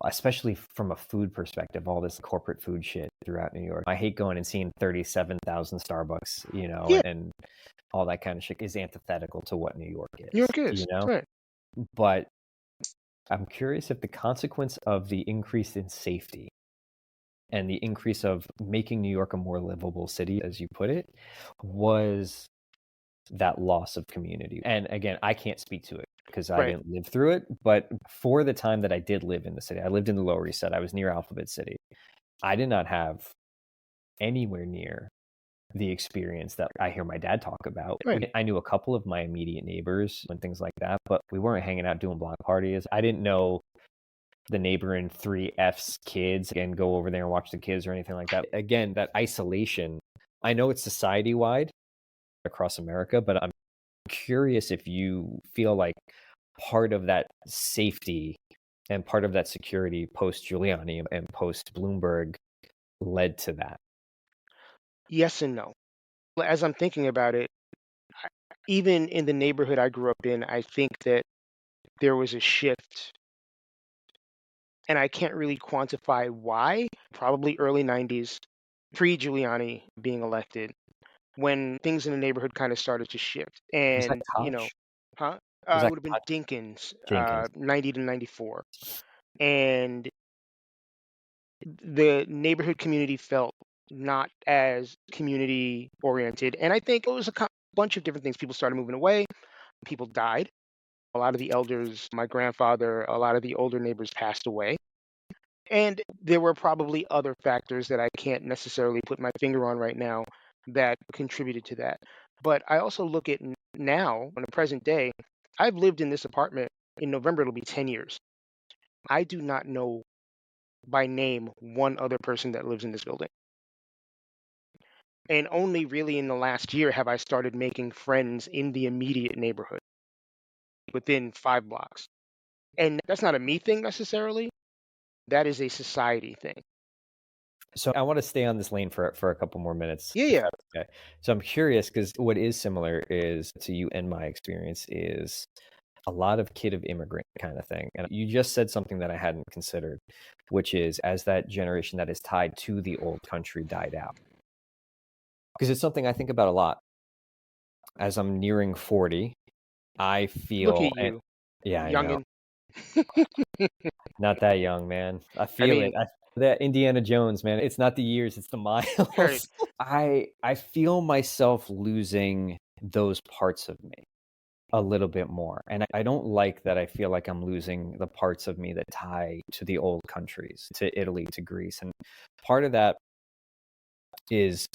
especially from a food perspective, all this corporate food shit throughout New York. I hate going and seeing 37,000 Starbucks, Yeah. and all that kind of shit is antithetical to what New York is. New York is. Right. But I'm curious if the consequence of the increase in safety and the increase of making New York a more livable city, as you put it, was that loss of community. And again, I can't speak to it because I Right. didn't live through it. But for the time that I did live in the city, I lived in the Lower East Side. I was near Alphabet City. I did not have anywhere near the experience that I hear my dad talk about. Right. I knew a couple of my immediate neighbors and things like that, but we weren't hanging out doing block parties. I didn't know the neighbor in 3F's kids and go over there and watch the kids or anything like that. Again, that isolation, I know it's society-wide across America, but I'm curious if you feel like part of that safety and part of that security post Giuliani and post Bloomberg led to that. Yes and no. As I'm thinking about it, even in the neighborhood I grew up in, I think that there was a shift, and I can't really quantify why. Probably early 90s, pre-Giuliani being elected, when things in the neighborhood kind of started to shift. Was that And, Koch? huh? Was It that would have been Koch? Dinkins, Jenkins? 90 to 94. And the neighborhood community felt not as community oriented. And I think it was a bunch of different things. People started moving away, people died. A lot of the elders, my grandfather, a lot of the older neighbors passed away. And there were probably other factors that I can't necessarily put my finger on right now that contributed to that. But I also look at now, on the present day, I've lived in this apartment. In November, it'll be 10 years. I do not know by name one other person that lives in this building. And only really in the last year have I started making friends in the immediate neighborhood within 5 blocks. And that's not a me thing necessarily. That is a society thing. So I want to stay on this lane for a couple more minutes. Yeah. Okay. So I'm curious because what is similar is to you and my experience is a lot of kid of immigrant kind of thing. And you just said something that I hadn't considered, which is as that generation that is tied to the old country died out. Because it's something I think about a lot. As I'm nearing 40, I feel, Look at you, yeah, I know. youngin. Not that young, man. I feel it. That Indiana Jones, man. It's not the years, it's the miles. Right. I feel myself losing those parts of me a little bit more. And I don't like that I feel like I'm losing the parts of me that tie to the old countries, to Italy, to Greece. And part of that is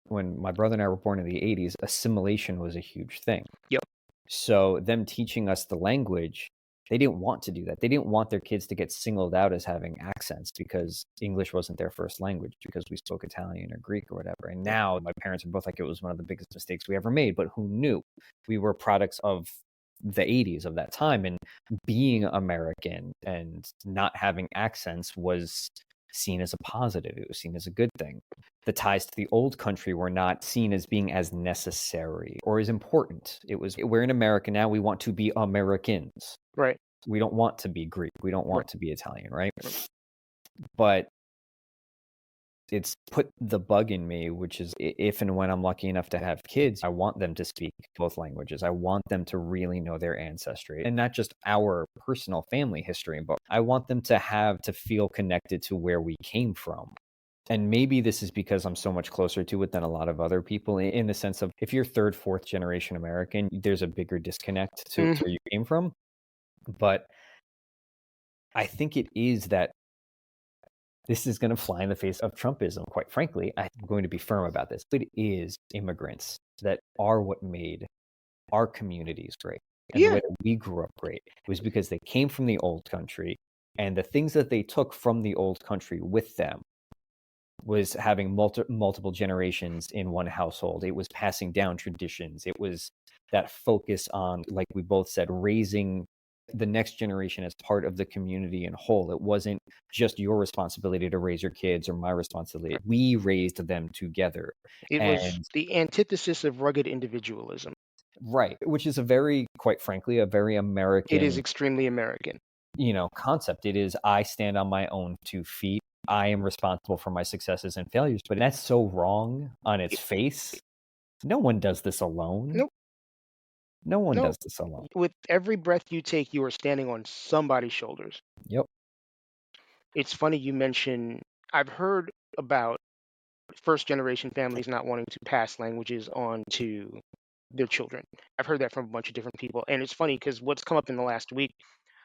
when my brother and I were born in the 80s, assimilation was a huge thing. Yep. So them teaching us the language, they didn't want to do that. They didn't want their kids to get singled out as having accents because English wasn't their first language because we spoke Italian or Greek or whatever. And now my parents are both like, it was one of the biggest mistakes we ever made, but who knew? We were products of the 80s of that time, and being American and not having accents was seen as a positive. It was seen as a good thing. The ties to the old country were not seen as being as necessary or as important. It was, we're in America now, we want to be Americans. Right. We don't want to be Greek. We don't want Right. to be Italian, right? But it's put the bug in me, which is if and when I'm lucky enough to have kids, I want them to speak both languages. I want them to really know their ancestry, and not just our personal family history, but I want them to feel connected to where we came from. And maybe this is because I'm so much closer to it than a lot of other people, in the sense of if you're third, fourth generation American, there's a bigger disconnect to where you came from. But I think it is that this is going to fly in the face of Trumpism, quite frankly. I'm going to be firm about this. It is immigrants that are what made our communities great. And the way that we grew up great. It was because they came from the old country, and the things that they took from the old country with them was having multiple generations in one household. It was passing down traditions. It was that focus on, like we both said, raising the next generation as part of the community in whole. It wasn't just your responsibility to raise your kids or my responsibility. We raised them together. It was the antithesis of rugged individualism. Right, which is quite frankly, a very American. It is extremely American. Concept. It is, I stand on my own 2 feet. I am responsible for my successes and failures, but that's so wrong on its face. No one does this alone. Nope. No one does this alone. With every breath you take, you are standing on somebody's shoulders. Yep. It's funny you mention, I've heard about first generation families not wanting to pass languages on to their children. I've heard that from a bunch of different people. And it's funny because what's come up in the last week,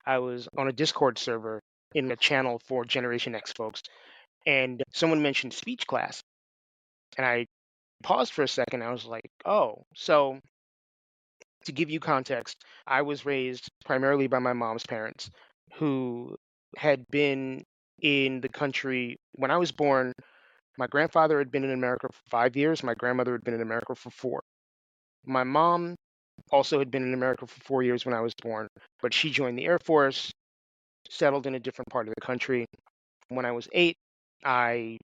I was on a Discord server in a channel for Generation X folks, and someone mentioned speech class. And I paused for a second. I was like, oh, so to give you context, I was raised primarily by my mom's parents, who had been in the country when I was born. My grandfather had been in America for 5 years. My grandmother had been in America for 4. My mom also had been in America for 4 years when I was born, but she joined the Air Force, settled in a different part of the country. When I was 8, I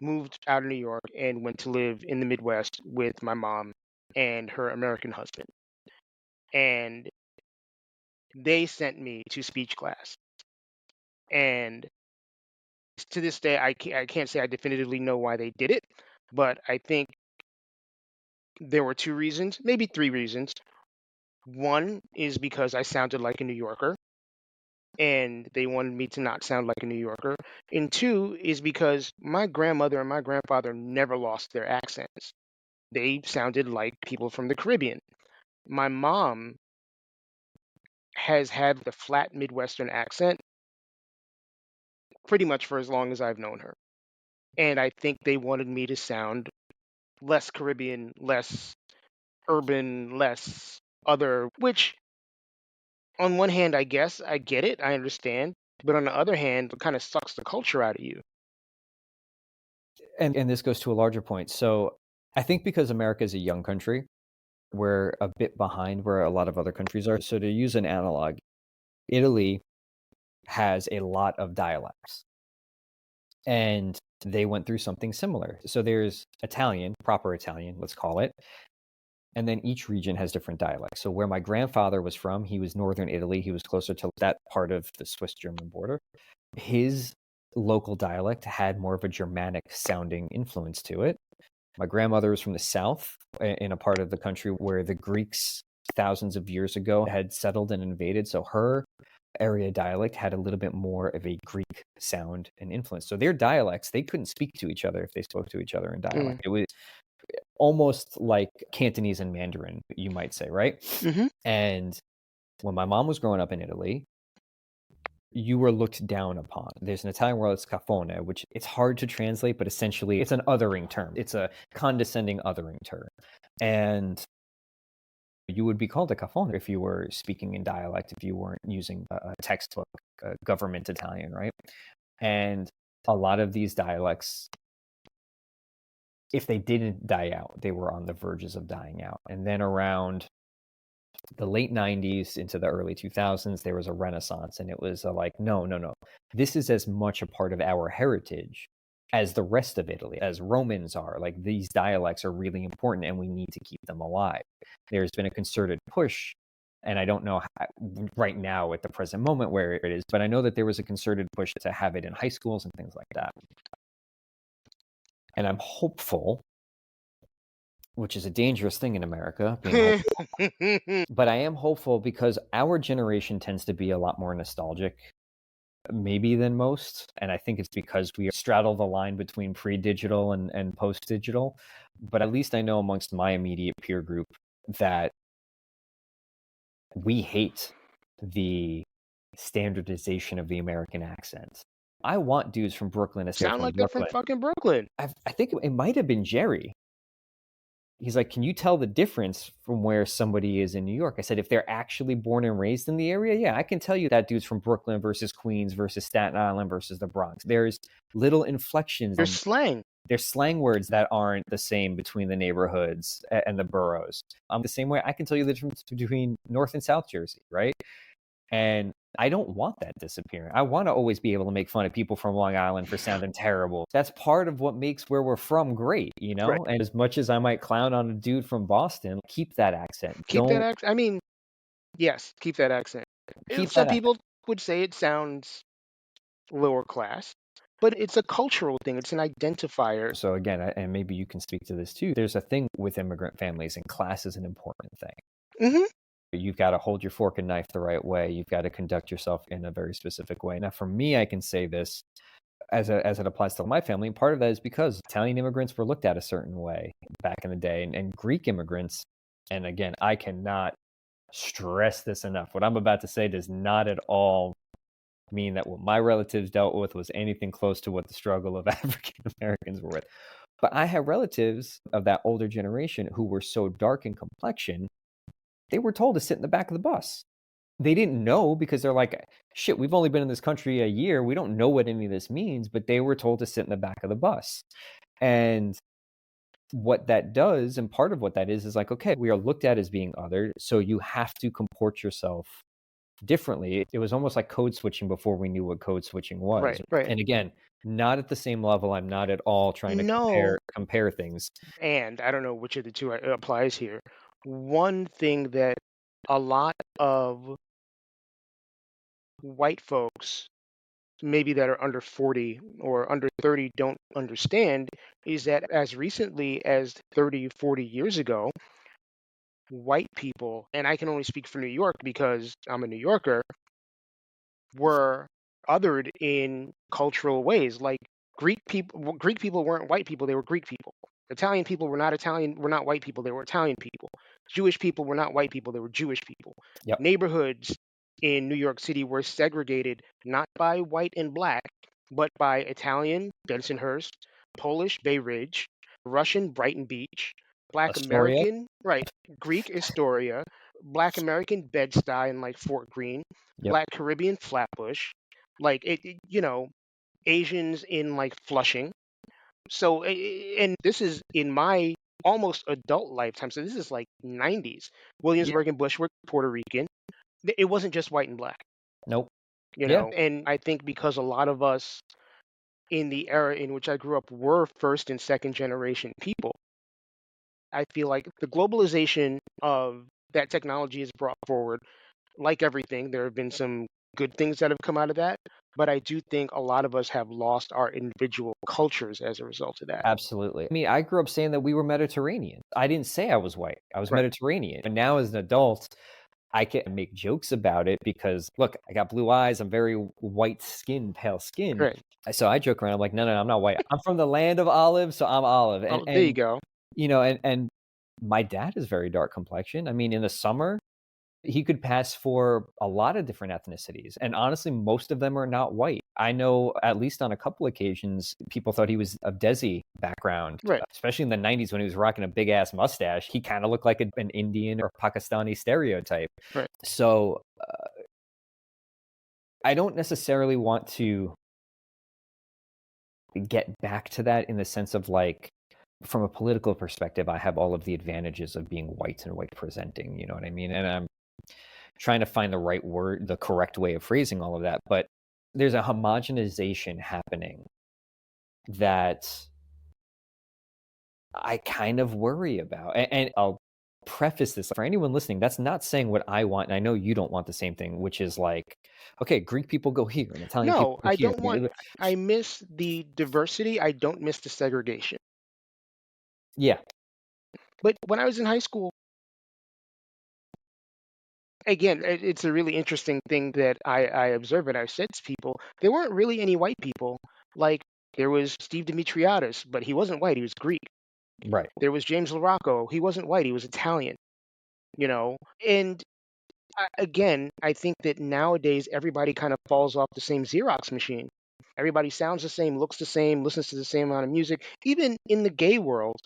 moved out of New York and went to live in the Midwest with my mom and her American husband. And they sent me to speech class. And to this day, I can't say I definitively know why they did it, but I think there were 2 reasons, maybe 3 reasons. One is because I sounded like a New Yorker, and they wanted me to not sound like a New Yorker. And 2 is because my grandmother and my grandfather never lost their accents. They sounded like people from the Caribbean. My mom has had the flat Midwestern accent pretty much for as long as I've known her. And I think they wanted me to sound less Caribbean, less urban, less other, which on one hand, I guess I get it, I understand. But on the other hand, it kind of sucks the culture out of you. And this goes to a larger point. So I think because America is a young country, we're a bit behind where a lot of other countries are. So to use an analog, Italy has a lot of dialects, and they went through something similar. So there's Italian, proper Italian, let's call it. And then each region has different dialects. So where my grandfather was from, he was northern Italy. He was closer to that part of the Swiss-German border. His local dialect had more of a Germanic sounding influence to it. My grandmother was from the south, in a part of the country where the Greeks thousands of years ago had settled and invaded. So her area dialect had a little bit more of a Greek sound and influence. So their dialects, they couldn't speak to each other if they spoke to each other in dialect. It was almost like Cantonese and Mandarin, you might say, right? Mm-hmm. And when my mom was growing up in Italy, you were looked down upon. There's an Italian word, it's cafone, which it's hard to translate, but essentially it's an othering term. It's a condescending othering term. And you would be called a cafone if you were speaking in dialect, if you weren't using a textbook, government Italian, right? And a lot of these dialects, if they didn't die out, they were on the verges of dying out. And then around the late 90s into the early 2000s, there was a renaissance, and it was like, no. This is as much a part of our heritage as the rest of Italy, as Romans are. Like, these dialects are really important, and we need to keep them alive. There's been a concerted push, and I don't know how, right now at the present moment where it is, but I know that there was a concerted push to have it in high schools and things like that. And I'm hopeful, which is a dangerous thing in America, being hopeful. But I am hopeful because our generation tends to be a lot more nostalgic, maybe, than most. And I think it's because we straddle the line between pre-digital and post-digital. But at least I know amongst my immediate peer group that we hate the standardization of the American accent. I want dudes from Brooklyn to say Sound from like they're from Brooklyn. fucking Brooklyn. I think it might have been Gerry. He's like, can you tell the difference from where somebody is in New York? I said, if they're actually born and raised in the area, yeah, I can tell you that dude's from Brooklyn versus Queens versus Staten Island versus the Bronx. There's little inflections. There's slang. There's slang words that aren't the same between the neighborhoods and the boroughs. The same way I can tell you the difference between North and South Jersey, right? And I don't want that disappearing. I want to always be able to make fun of people from Long Island for sounding terrible. That's part of what makes where we're from great, you know? Right. And as much as I might clown on a dude from Boston, keep that accent. Keep that accent. I mean, yes, keep that accent. Some people would say it sounds lower class, but it's a cultural thing. It's an identifier. So again, and maybe you can speak to this too, there's a thing with immigrant families, and class is an important thing. Mm-hmm. You've got to hold your fork and knife the right way. You've got to conduct yourself in a very specific way. Now, for me, I can say this as it applies to my family. And part of that is because Italian immigrants were looked at a certain way back in the day, and Greek immigrants. And again, I cannot stress this enough. What I'm about to say does not at all mean that what my relatives dealt with was anything close to what the struggle of African Americans were with. But I have relatives of that older generation who were so dark in complexion, they were told to sit in the back of the bus. They didn't know because they're like, shit, we've only been in this country a year. We don't know what any of this means, but they were told to sit in the back of the bus. And what that does, and part of what that is like, okay, we are looked at as being othered, so you have to comport yourself differently. It was almost like code switching before we knew what code switching was. Right. And again, not at the same level. I'm not at all trying to compare things. And I don't know which of the two applies here. One thing that a lot of white folks, maybe that are under 40 or under 30, don't understand is that as recently as 30, 40 years ago, white people, and I can only speak for New York because I'm a New Yorker, were othered in cultural ways. Like Greek people weren't white people, they were Greek people. Italian people were not white people, they were Italian people. Jewish people were not white people, they were Jewish people. Yep. Neighborhoods in New York City were segregated not by white and black, but by Italian, Bensonhurst, Polish, Bay Ridge, Russian, Brighton Beach, Black Astoria. American, right, Greek, Astoria, Black American, Bed-Stuy and like Fort Greene, Yep. Black Caribbean, Flatbush, like Asians in like Flushing. So, and this is in my almost adult lifetime. So this is like 90s. Williamsburg and Bushwick, Puerto Rican. It wasn't just white and black. Nope. And I think because a lot of us in the era in which I grew up were first and second generation people, I feel like the globalization of that technology is brought forward. Like everything, there have been some good things that have come out of that, but I do think a lot of us have lost our individual cultures as a result of that. Absolutely. I mean, I grew up saying that we were Mediterranean. I didn't say I was white. I was Mediterranean. And now as an adult, I can make jokes about it because, look, I got blue eyes. I'm very white skin, pale skin. Right. So I joke around. I'm like, no, I'm not white. I'm from the land of olives, so I'm olive. And there you go. And my dad is very dark complexion. I mean, in the summer, he could pass for a lot of different ethnicities. And honestly, most of them are not white. I know at least on a couple occasions, people thought he was of Desi background, especially in the 90s when he was rocking a big ass mustache. He kind of looked like an Indian or Pakistani stereotype. Right. So I don't necessarily want to get back to that in the sense of like, from a political perspective, I have all of the advantages of being white and white presenting. You know what I mean? And I'm trying to find the right word, the correct way of phrasing all of that. But there's a homogenization happening that I kind of worry about. And I'll preface this for anyone listening. That's not saying what I want. And I know you don't want the same thing, which is like, okay, Greek people go here and Italian people go here. I miss the diversity. I don't miss the segregation. Yeah. But when I was in high school, again, it's a really interesting thing that I observe and I've said to people. There weren't really any white people. Like, there was Steve Demetriadis, but he wasn't white, he was Greek. Right. There was James LaRocco, he wasn't white, he was Italian, And again, I think that nowadays everybody kind of falls off the same Xerox machine. Everybody sounds the same, looks the same, listens to the same amount of music. Even in the gay world,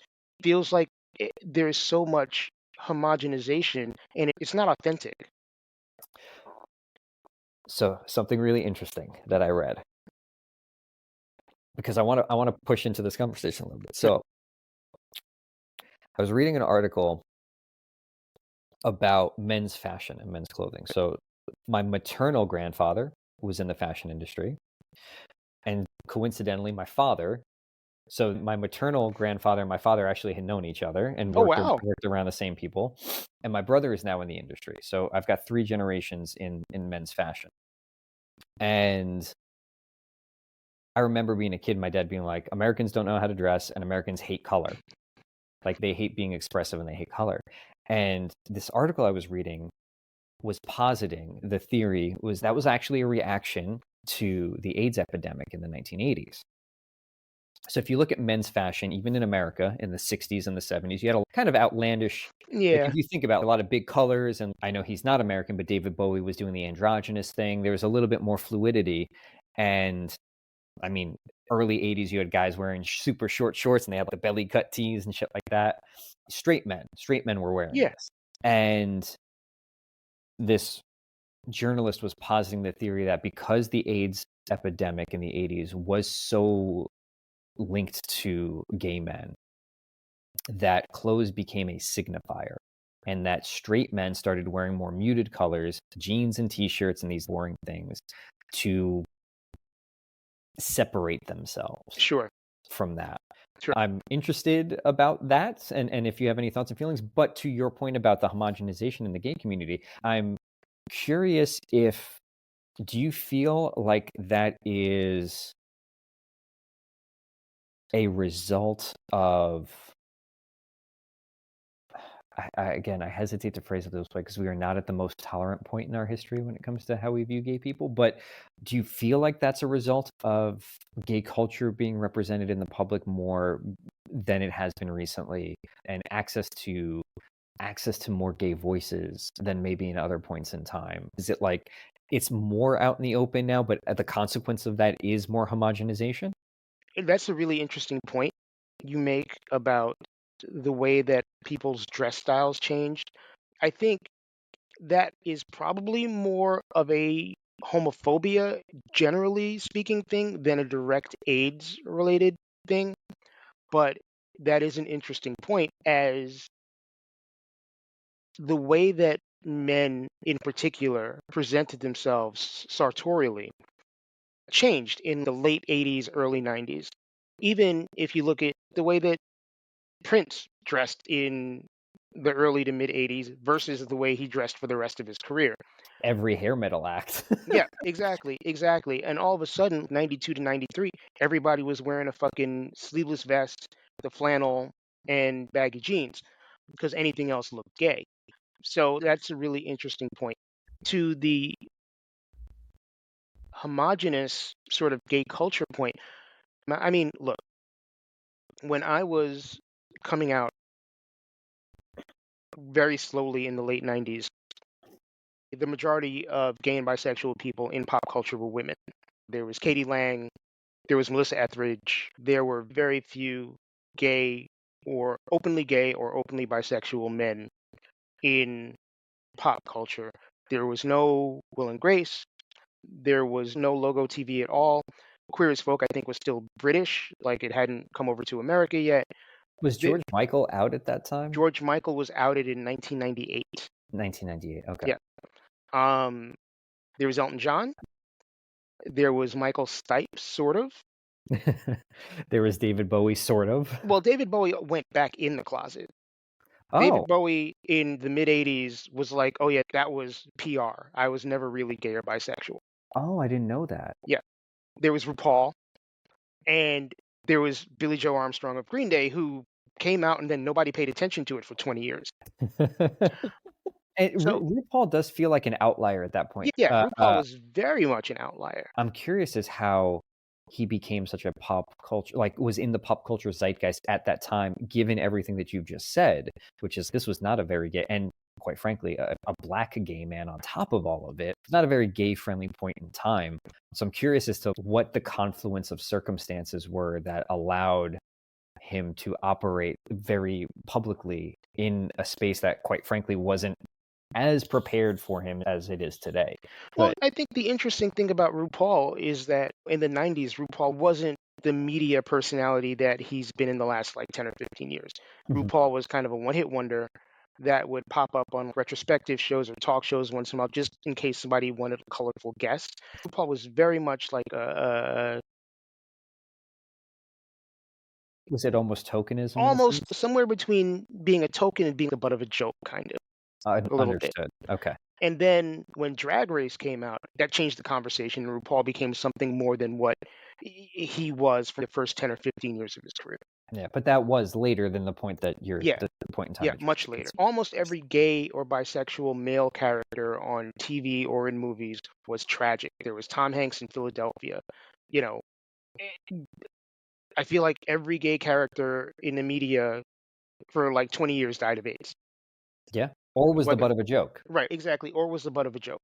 feels like there's so much homogenization and it's not authentic. So something really interesting that I read, because I want to push into this conversation a little bit. So I was reading an article about men's fashion and men's clothing. So my maternal grandfather was in the fashion industry, and coincidentally my father, so my maternal grandfather and my father actually had known each other and Oh, worked wow. around the same people. And my brother is now in the industry. So I've got 3 generations in men's fashion. And I remember being a kid, my dad being like, Americans don't know how to dress and Americans hate color. Like, they hate being expressive and they hate color. And this article I was reading was positing the theory was that was actually a reaction to the AIDS epidemic in the 1980s. So if you look at men's fashion, even in America in the 60s and the 70s, you had a kind of outlandish, like, Yeah. if you think about a lot of big colors, and I know he's not American, but David Bowie was doing the androgynous thing. There was a little bit more fluidity. And I mean, early 80s, you had guys wearing super short shorts and they had like the belly cut tees and shit like that. Straight men were wearing Yeah. this. And this journalist was positing the theory that because the AIDS epidemic in the 80s was so linked to gay men, that clothes became a signifier, and that straight men started wearing more muted colors, jeans and t-shirts and these boring things, to separate themselves Sure. from that. Sure. I'm interested about that, and if you have any thoughts and feelings. But to your point about the homogenization in the gay community, I'm curious, do you feel like that is a result of, again, I hesitate to phrase it this way because we are not at the most tolerant point in our history when it comes to how we view gay people, but do you feel like that's a result of gay culture being represented in the public more than it has been recently, and access to more gay voices than maybe in other points in time? Is it like it's more out in the open now, but the consequence of that is more homogenization? That's a really interesting point you make about the way that people's dress styles changed. I think that is probably more of a homophobia, generally speaking, thing than a direct AIDS related thing. But that is an interesting point, as the way that men in particular presented themselves sartorially changed in the late 80s, early 90s. Even if you look at the way that Prince dressed in the early to mid 80s versus the way he dressed for the rest of his career. Every hair metal act. Yeah, exactly, exactly. And all of a sudden, 92 to 93, everybody was wearing a fucking sleeveless vest, the flannel, and baggy jeans because anything else looked gay. So that's a really interesting point. To the homogenous sort of gay culture point, I mean, look, when I was coming out very slowly in the late 90s, the majority of gay and bisexual people in pop culture were women. There was Katie Lang, there was Melissa Etheridge. There were very few gay or openly bisexual men in pop culture. There was no Will and Grace. There was no Logo TV at all. Queer as Folk, I think, was still British, like it hadn't come over to America yet. Was The, George Michael out at that time? George Michael was outed in 1998. 1998. Okay. Yeah. There was Elton John. There was Michael Stipe, sort of. There was David Bowie, sort of. Well, David Bowie went back in the closet. Oh, David Bowie in the mid 80s was like, oh, yeah, that was PR. I was never really gay or bisexual. I didn't know that. Yeah. There was RuPaul, and there was Billy Joe Armstrong of Green Day, who came out and then nobody paid attention to it for 20 years. And So RuPaul does feel like an outlier at that point. yeah, RuPaul was very much an outlier. I'm curious as how he became such a pop culture, like was in the pop culture zeitgeist at that time, given everything that you've just said, which is this was not a very gay, and quite frankly, a black gay man on top of all of it. It's not a very gay friendly point in time. So I'm curious as to what the confluence of circumstances were that allowed him to operate very publicly in a space that quite frankly wasn't as prepared for him as it is today. Well, But I think the interesting thing about RuPaul is that in the 90s, RuPaul wasn't the media personality that he's been in the last like 10 or 15 years. Mhm. RuPaul was kind of a one-hit wonder that would pop up on retrospective shows or talk shows once in a while, just in case somebody wanted a colorful guest. RuPaul was very much like Was it almost tokenism in a almost sense? somewhere between being a token and being the butt of a joke, kind of, a little bit. Understood. Okay. And then when Drag Race came out, that changed the conversation. And RuPaul became something more than what he was for the first 10 or 15 years of his career. Yeah, but that was later than the point that Yeah, the point in time yeah, that you're much later. referencing. Almost every gay or bisexual male character on TV or in movies was tragic. There was Tom Hanks in Philadelphia. You know, I feel like every gay character in the media for like 20 years died of AIDS. Yeah. Or was the Whether butt of a joke. Right, exactly, or was the butt of a joke.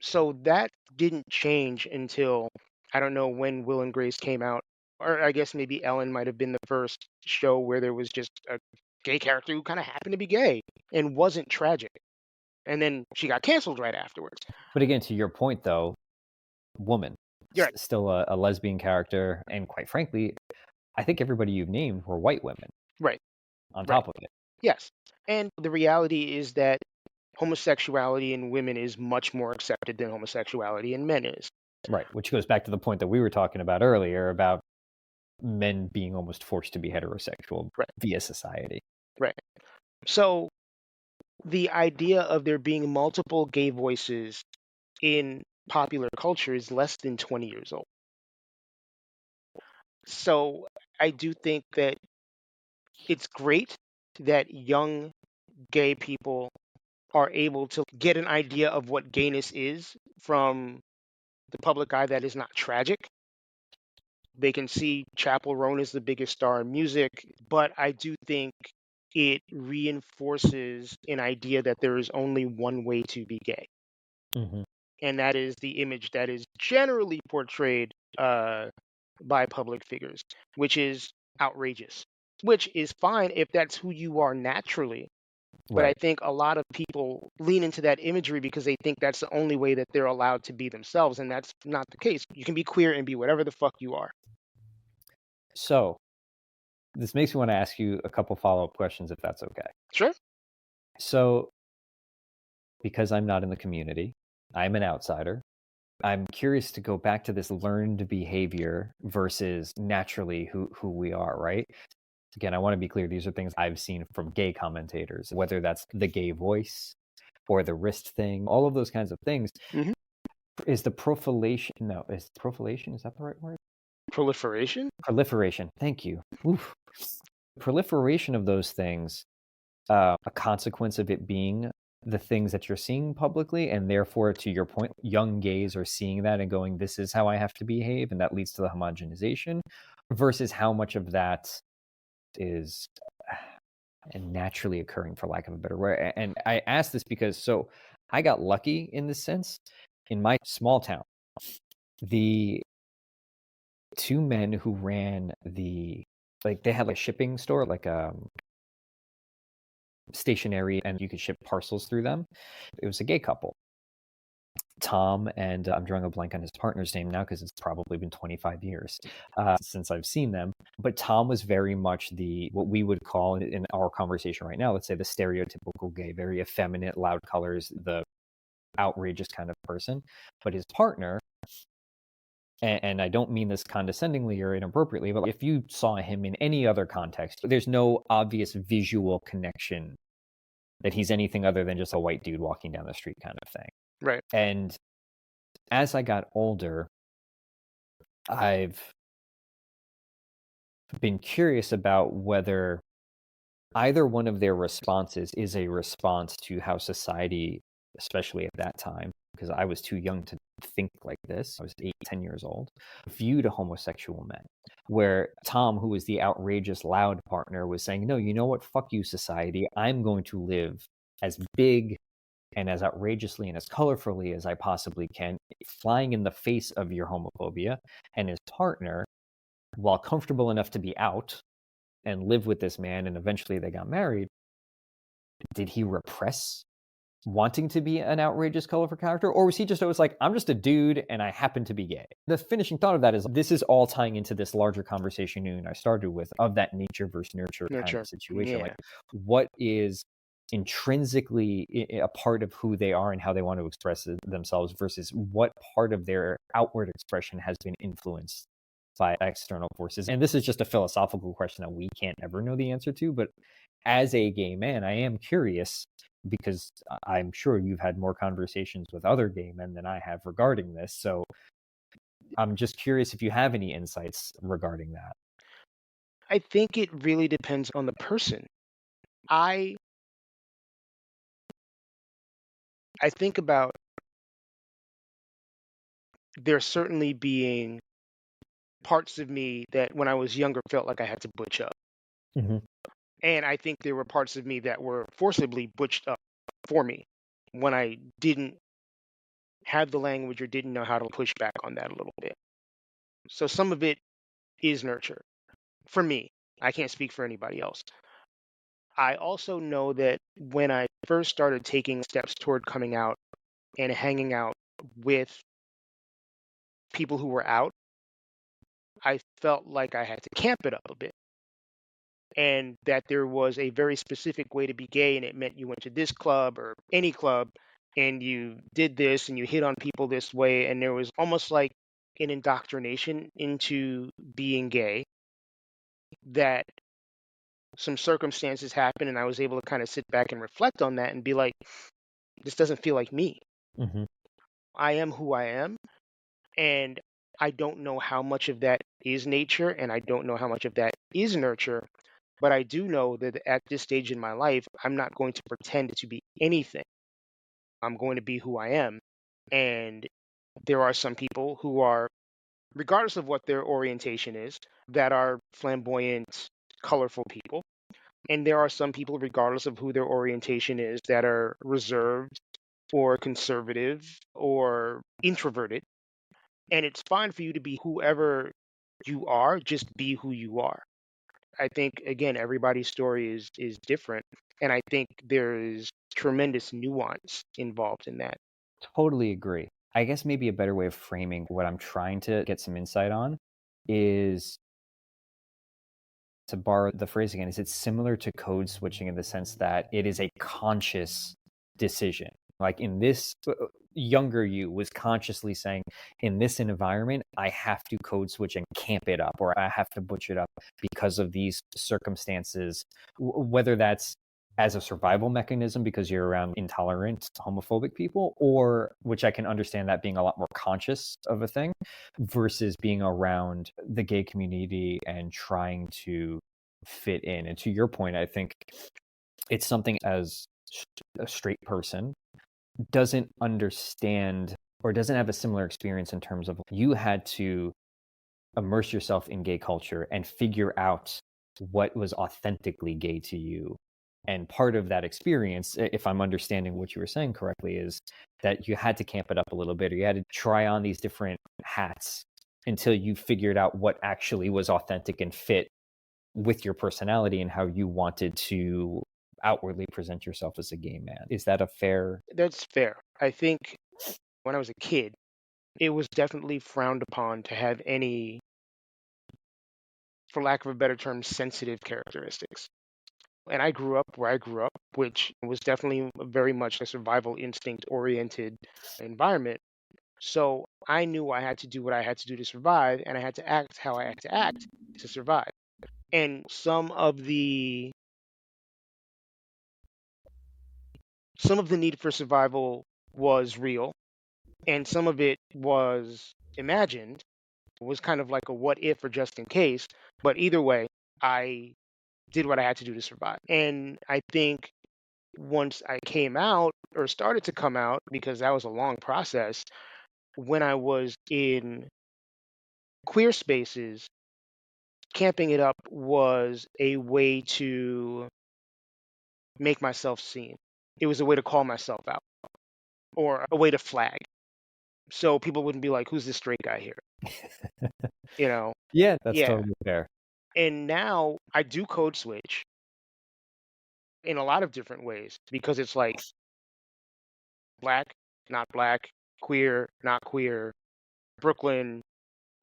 So that didn't change until I don't know when Will and Grace came out, or I guess maybe Ellen might have been the first show where there was just a gay character who kind of happened to be gay and wasn't tragic. And then she got canceled right afterwards. But again, to your point though, woman, You're right, still a lesbian character, and quite frankly, I think everybody you've named were white women right, on right. top of it. Yes. And the reality is that homosexuality in women is much more accepted than homosexuality in men is. Right, which goes back to the point that we were talking about earlier about men being almost forced to be heterosexual Right, via society. right. So the idea of there being multiple gay voices in popular culture is less than 20 years old. So I do think that it's great that young gay people are able to get an idea of what gayness is from the public eye that is not tragic. They can see Chappell Roan is the biggest star in music, but I do think it reinforces an idea that there is only one way to be gay. Mm-hmm. And that is the image that is generally portrayed by public figures, which is outrageous, which is fine if that's who you are naturally. But I Right. think a lot of people lean into that imagery because they think that's the only way that they're allowed to be themselves, and that's not the case. You can be queer and be whatever the fuck you are. So this makes me want to ask you a couple follow-up questions if that's okay. Sure. So because I'm not in the community, I'm an outsider. I'm curious to go back to this learned behavior versus naturally who we are, right? Again, I want to be clear, these are things I've seen from gay commentators, whether that's the gay voice or the wrist thing, all of those kinds of things. Hmm. Is the profilation, no, is profilation, is that the right word? Proliferation? Proliferation, thank you. Oof. Proliferation of those things, a consequence of it being the things that you're seeing publicly, and therefore, to your point, young gays are seeing that and going, this is how I have to behave, and that leads to the homogenization, versus how much of that is naturally occurring, for lack of a better word. And I ask this because, so I got lucky in this sense. In my small town, the two men who ran they had like a shipping store, like stationary, and you could ship parcels through them. It was a gay couple, Tom, and I'm drawing a blank on his partner's name now because it's probably been 25 years since I've seen them. But Tom was very much what we would call in our conversation right now, let's say the stereotypical gay, very effeminate, loud colors, the outrageous kind of person. But his partner, and I don't mean this condescendingly or inappropriately, but if you saw him in any other context, there's no obvious visual connection that he's anything other than just a white dude walking down the street kind of thing. Right. And as I got older, I've been curious about whether either one of their responses is a response to how society, especially at that time, because I was too young to think like this, I was 8, 10 years old, viewed homosexual men. Where Tom, who was the outrageous loud partner, was saying, no, you know what? Fuck you, society. I'm going to live as big and as outrageously and as colorfully as I possibly can, flying in the face of your homophobia. And his partner, while comfortable enough to be out and live with this man, and eventually they got married, did he repress wanting to be an outrageous, colorful character? Or was he just always like, I'm just a dude and I happen to be gay? The finishing thought of that is this is all tying into this larger conversation you and I started with of that nature versus nurture kind of situation. Yeah. Like, what is intrinsically a part of who they are and how they want to express themselves versus what part of their outward expression has been influenced by external forces. And this is just a philosophical question that we can't ever know the answer to, but as a gay man, I am curious because I'm sure you've had more conversations with other gay men than I have regarding this. So I'm just curious if you have any insights regarding that. I think it really depends on the person. I think about there certainly being parts of me that when I was younger felt like I had to butch up. Mm-hmm. And I think there were parts of me that were forcibly butched up for me when I didn't have the language or didn't know how to push back on that a little bit. So some of it is nurture for me. I can't speak for anybody else. I also know that when I first started taking steps toward coming out and hanging out with people who were out, I felt like I had to camp it up a bit. And that there was a very specific way to be gay, and it meant you went to this club or any club and you did this and you hit on people this way. And there was almost like an indoctrination into being gay that some circumstances happened, and I was able to kind of sit back and reflect on that and be like, this doesn't feel like me. Mm-hmm. I am who I am, and I don't know how much of that is nature and I don't know how much of that is nurture, but I do know that at this stage in my life, I'm not going to pretend to be anything. I'm going to be who I am. And there are some people who are, regardless of what their orientation is, that are flamboyant, colorful people. And there are some people, regardless of who their orientation is, that are reserved or conservative or introverted. And it's fine for you to be whoever you are, just be who you are. I think again, everybody's story is different, and I think there is tremendous nuance involved in that. Totally agree. I guess maybe a better way of framing what I'm trying to get some insight on is, to borrow the phrase again, is it's similar to code switching in the sense that it is a conscious decision. Like in this, younger you was consciously saying, in this environment, I have to code switch and camp it up, or I have to butch it up because of these circumstances, whether that's as a survival mechanism because you're around intolerant homophobic people, or which I can understand that being a lot more conscious of a thing versus being around the gay community and trying to fit in. And to your point, I think it's something as a straight person doesn't understand or doesn't have a similar experience in terms of you had to immerse yourself in gay culture and figure out what was authentically gay to you. And part of that experience, if I'm understanding what you were saying correctly, is that you had to camp it up a little bit, or you had to try on these different hats until you figured out what actually was authentic and fit with your personality and how you wanted to outwardly present yourself as a gay man. Is that a fair? That's fair. I think when I was a kid, it was definitely frowned upon to have any, for lack of a better term, sensitive characteristics. And I grew up where I grew up, which was definitely very much a survival instinct oriented environment. So I knew I had to do what I had to do to survive, and I had to act how I had to act to survive. And some of the need for survival was real, and some of it was imagined, was kind of like a what if or just in case. But either way, I did what I had to do to survive. And I think once I came out or started to come out, because that was a long process, when I was in queer spaces, camping it up was a way to make myself seen. It was a way to call myself out or a way to flag. So people wouldn't be like, who's this straight guy here? You know? Yeah, that's Yeah. totally fair. And now I do code switch in a lot of different ways because it's like black, not black, queer, not queer, Brooklyn,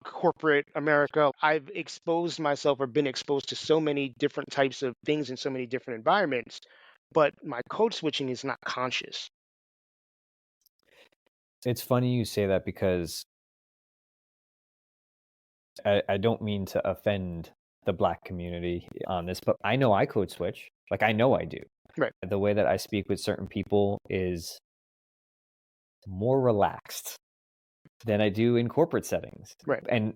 corporate America. I've exposed myself or been exposed to so many different types of things in so many different environments, but my code switching is not conscious. It's funny you say that because I don't mean to offend the Black community on this, but I know I code switch. Like, I know I do. Right. The way that I speak with certain people is more relaxed than I do in corporate settings. Right. And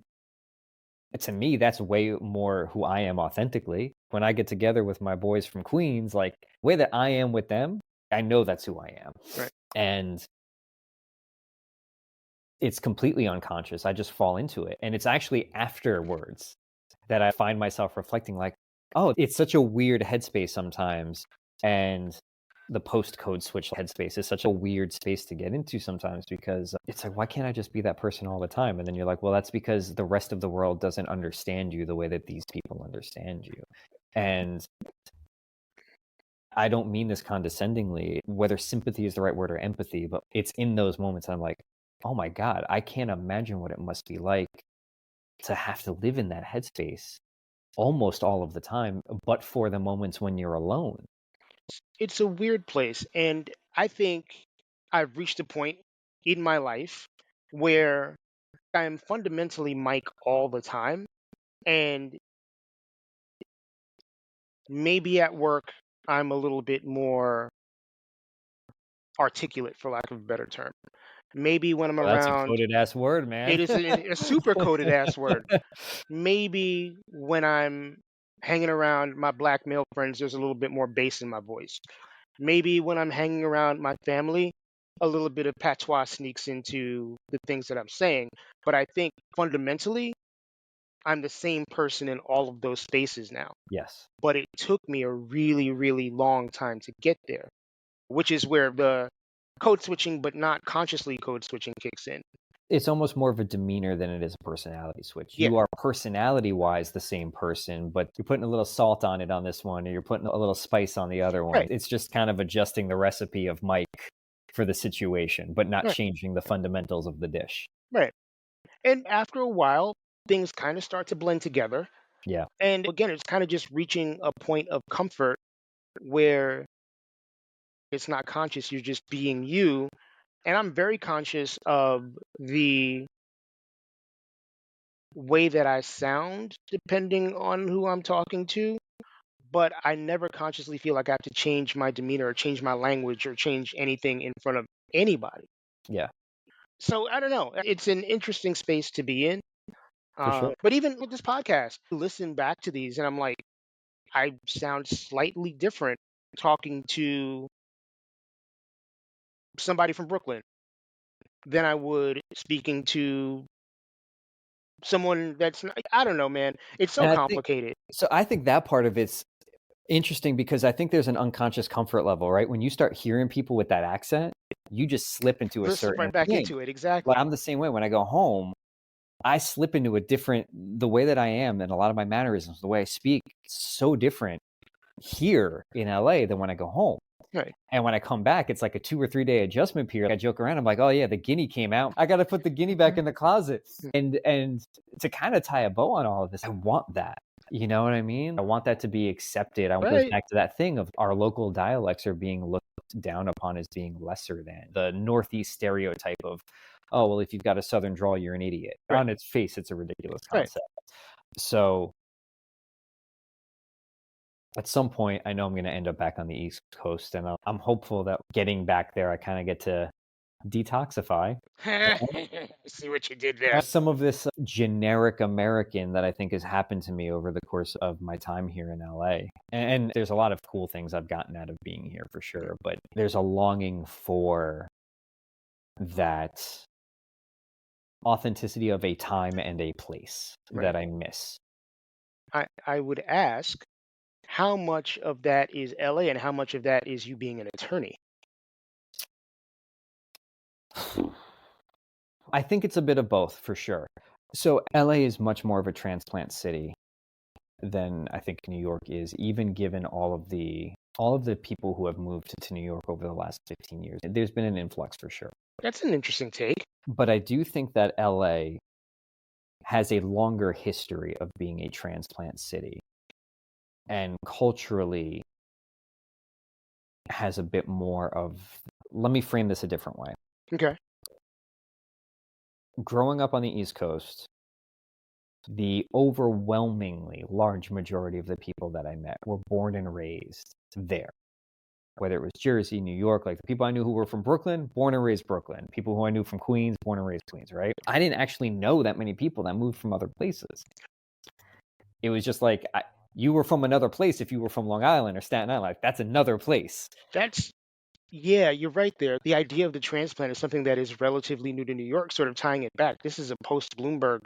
to me, that's way more who I am authentically. When I get together with my boys from Queens, like, the way that I am with them, I know that's who I am. Right. And it's completely unconscious. I just fall into it. And it's actually afterwards that I find myself reflecting like, oh, it's such a weird headspace sometimes. And the post code switch headspace is such a weird space to get into sometimes because it's like, why can't I just be that person all the time? And then you're like, well, that's because the rest of the world doesn't understand you the way that these people understand you. And I don't mean this condescendingly, whether sympathy is the right word or empathy, but it's in those moments I'm like, oh my God, I can't imagine what it must be like to have to live in that headspace almost all of the time, but for the moments when you're alone. It's a weird place. And I think I've reached a point in my life where I'm fundamentally Mike all the time. And maybe at work, I'm a little bit more articulate, for lack of a better term. Maybe when I'm Well, that's a around, coded ass word, man. it is a super coded ass word. Maybe when I'm hanging around my black male friends, there's a little bit more bass in my voice. Maybe when I'm hanging around my family, a little bit of patois sneaks into the things that I'm saying. But I think fundamentally, I'm the same person in all of those spaces now. Yes. But it took me a really, really long time to get there, which is where the code switching, but not consciously code switching, kicks in. It's almost more of a demeanor than it is a personality switch. Yeah. You are personality wise the same person, but you're putting a little salt on it on this one, or you're putting a little spice on the other one. Right. It's just kind of adjusting the recipe of Mike for the situation, but not Right. changing the fundamentals of the dish. Right. And after a while, things kind of start to blend together. Yeah. And again, it's kind of just reaching a point of comfort where it's not conscious, you're just being you. And I'm very conscious of the way that I sound depending on who I'm talking to, but I never consciously feel like I have to change my demeanor or change my language or change anything in front of anybody. Yeah. So I don't know. It's an interesting space to be in. For sure. But even with this podcast, I listen back to these and I'm like, I sound slightly different talking to somebody from Brooklyn than I would speaking to someone that's not, I don't know, man. It's so And complicated. I think that part of it's interesting because I think there's an unconscious comfort level, right? When you start hearing people with that accent, you just slip into a Let's slip certain right back thing. into it. Exactly. Like, I'm the same way. When I go home, I slip into the way that I am and a lot of my mannerisms, the way I speak, so different here in LA than when I go home. Right. And when I come back, it's like a 2 or 3 day adjustment period. I joke around. I'm like, oh yeah, the guinea came out. I got to put the guinea back in the closet. And to kind of tie a bow on all of this, I want that. You know what I mean? I want that to be accepted. I want Right. back to that thing of our local dialects are being looked down upon as being lesser than the Northeast stereotype of, oh, well, if you've got a Southern drawl, you're an idiot. Right. On its face, it's a ridiculous Right. concept. So at some point, I know I'm going to end up back on the East Coast, and I'm hopeful that getting back there, I kind of get to detoxify See what you did there. some of this generic American that I think has happened to me over the course of my time here in LA. And there's a lot of cool things I've gotten out of being here for sure, but there's a longing for that authenticity of a time and a place Right. that I miss. I would ask, how much of that is LA and how much of that is you being an attorney? I think it's a bit of both for sure. So LA is much more of a transplant city than I think New York is, even given all of the people who have moved to New York over the last 15 years. There's been an influx for sure. That's an interesting take. But I do think that LA has a longer history of being a transplant city and culturally has a bit more of, let me frame this a different way. Okay. Growing up on the East Coast, the overwhelmingly large majority of the people that I met were born and raised there. Whether it was Jersey, New York, like the people I knew who were from Brooklyn, born and raised Brooklyn. People who I knew from Queens, born and raised Queens, right? I didn't actually know that many people that moved from other places. It was just like, you were from another place if you were from Long Island or Staten Island. Like, that's another place. Yeah, you're right there. The idea of the transplant is something that is relatively new to New York, sort of tying it back. This is a post-Bloomberg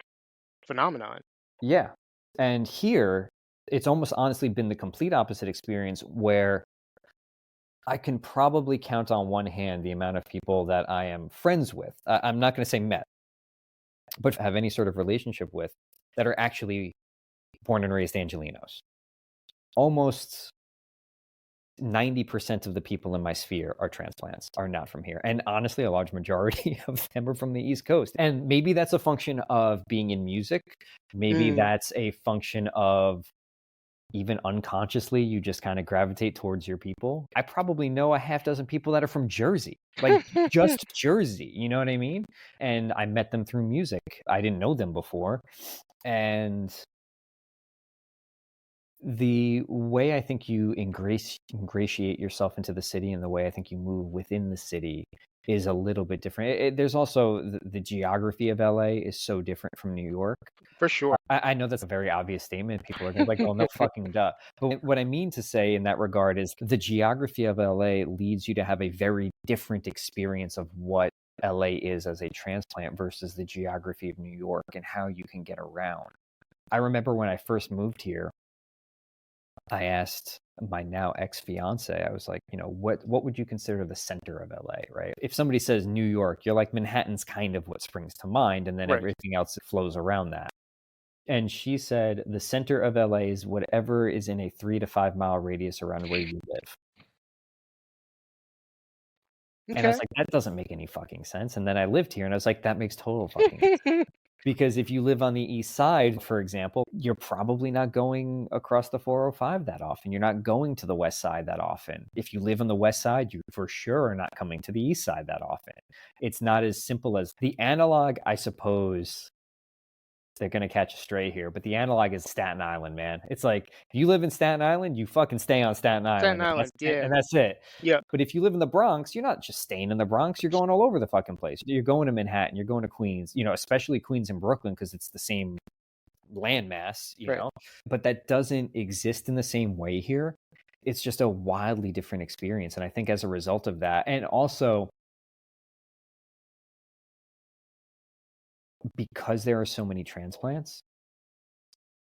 phenomenon. Yeah. And here, it's almost honestly been the complete opposite experience where I can probably count on one hand the amount of people that I am friends with. I'm not going to say met, but have any sort of relationship with that are actually born and raised Angelenos. Almost 90% of the people in my sphere are transplants, are not from here. And honestly, a large majority of them are from the East Coast. And maybe that's a function of being in music. Maybe that's a function of even unconsciously, you just kind of gravitate towards your people. I probably know a half dozen people that are from Jersey, like just Jersey, you know what I mean? And I met them through music. I didn't know them before. And the way I think you ingratiate yourself into the city and the way I think you move within the city is a little bit different. There's also the geography of LA is so different from New York. For sure. I know that's a very obvious statement. People are going to be like, well, no fucking duh. But what I mean to say in that regard is the geography of LA leads you to have a very different experience of what LA is as a transplant versus the geography of New York and how you can get around. I remember when I first moved here, I asked my now ex-fiance, I was like, what would you consider the center of LA, right? If somebody says New York, you're like, Manhattan's kind of what springs to mind, and then everything else flows around that. And she said, the center of LA is whatever is in a 3 to 5 mile radius around where you live. Okay. And I was like, that doesn't make any fucking sense. And then I lived here and I was like, that makes total fucking sense. Because if you live on the east side, for example, you're probably not going across the 405 that often. You're not going to the west side that often. If you live on the west side, you for sure are not coming to the east side that often. It's not as simple as the analog, I suppose. They're going to catch a stray here, but the analog is Staten Island, man. It's like, if you live in Staten Island, you fucking stay on Staten Island. Staten Island, yeah. And that's it. Yeah. But if you live in the Bronx, you're not just staying in the Bronx. You're going all over the fucking place. You're going to Manhattan. You're going to Queens, especially Queens and Brooklyn because it's the same landmass, you know. But that doesn't exist in the same way here. It's just a wildly different experience. And I think as a result of that, and also because there are so many transplants,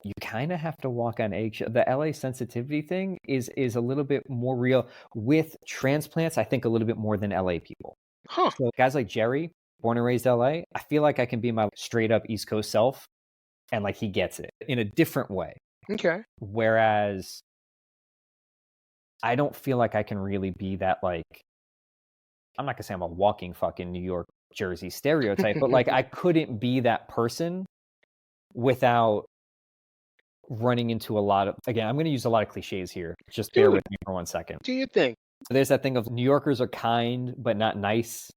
you kind of have to walk on eggshells. The LA sensitivity thing is a little bit more real with transplants, I think a little bit more than LA people. Huh. So guys like Gerry, born and raised LA, I feel like I can be my straight up East Coast self and like he gets it in a different way. Okay. Whereas I don't feel like I can really be that, like, I'm not gonna say I'm a walking fucking New York Jersey stereotype, but like I couldn't be that person without running into a lot of, again, I'm going to use a lot of cliches here. Just bear with me for 1 second. Do your thing. There's that thing of New Yorkers are kind, but not nice.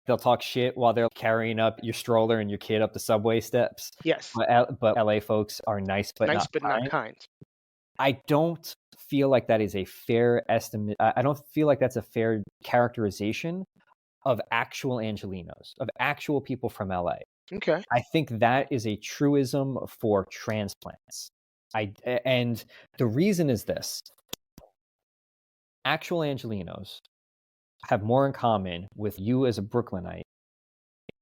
They'll talk shit while they're carrying up your stroller and your kid up the subway steps. Yes. But LA folks are nice, but not kind. I don't feel like that is a fair estimate. I don't feel like that's a fair characterization of actual Angelenos, of actual people from LA. Okay. I think that is a truism for transplants. And the reason is this. Actual Angelenos have more in common with you as a Brooklynite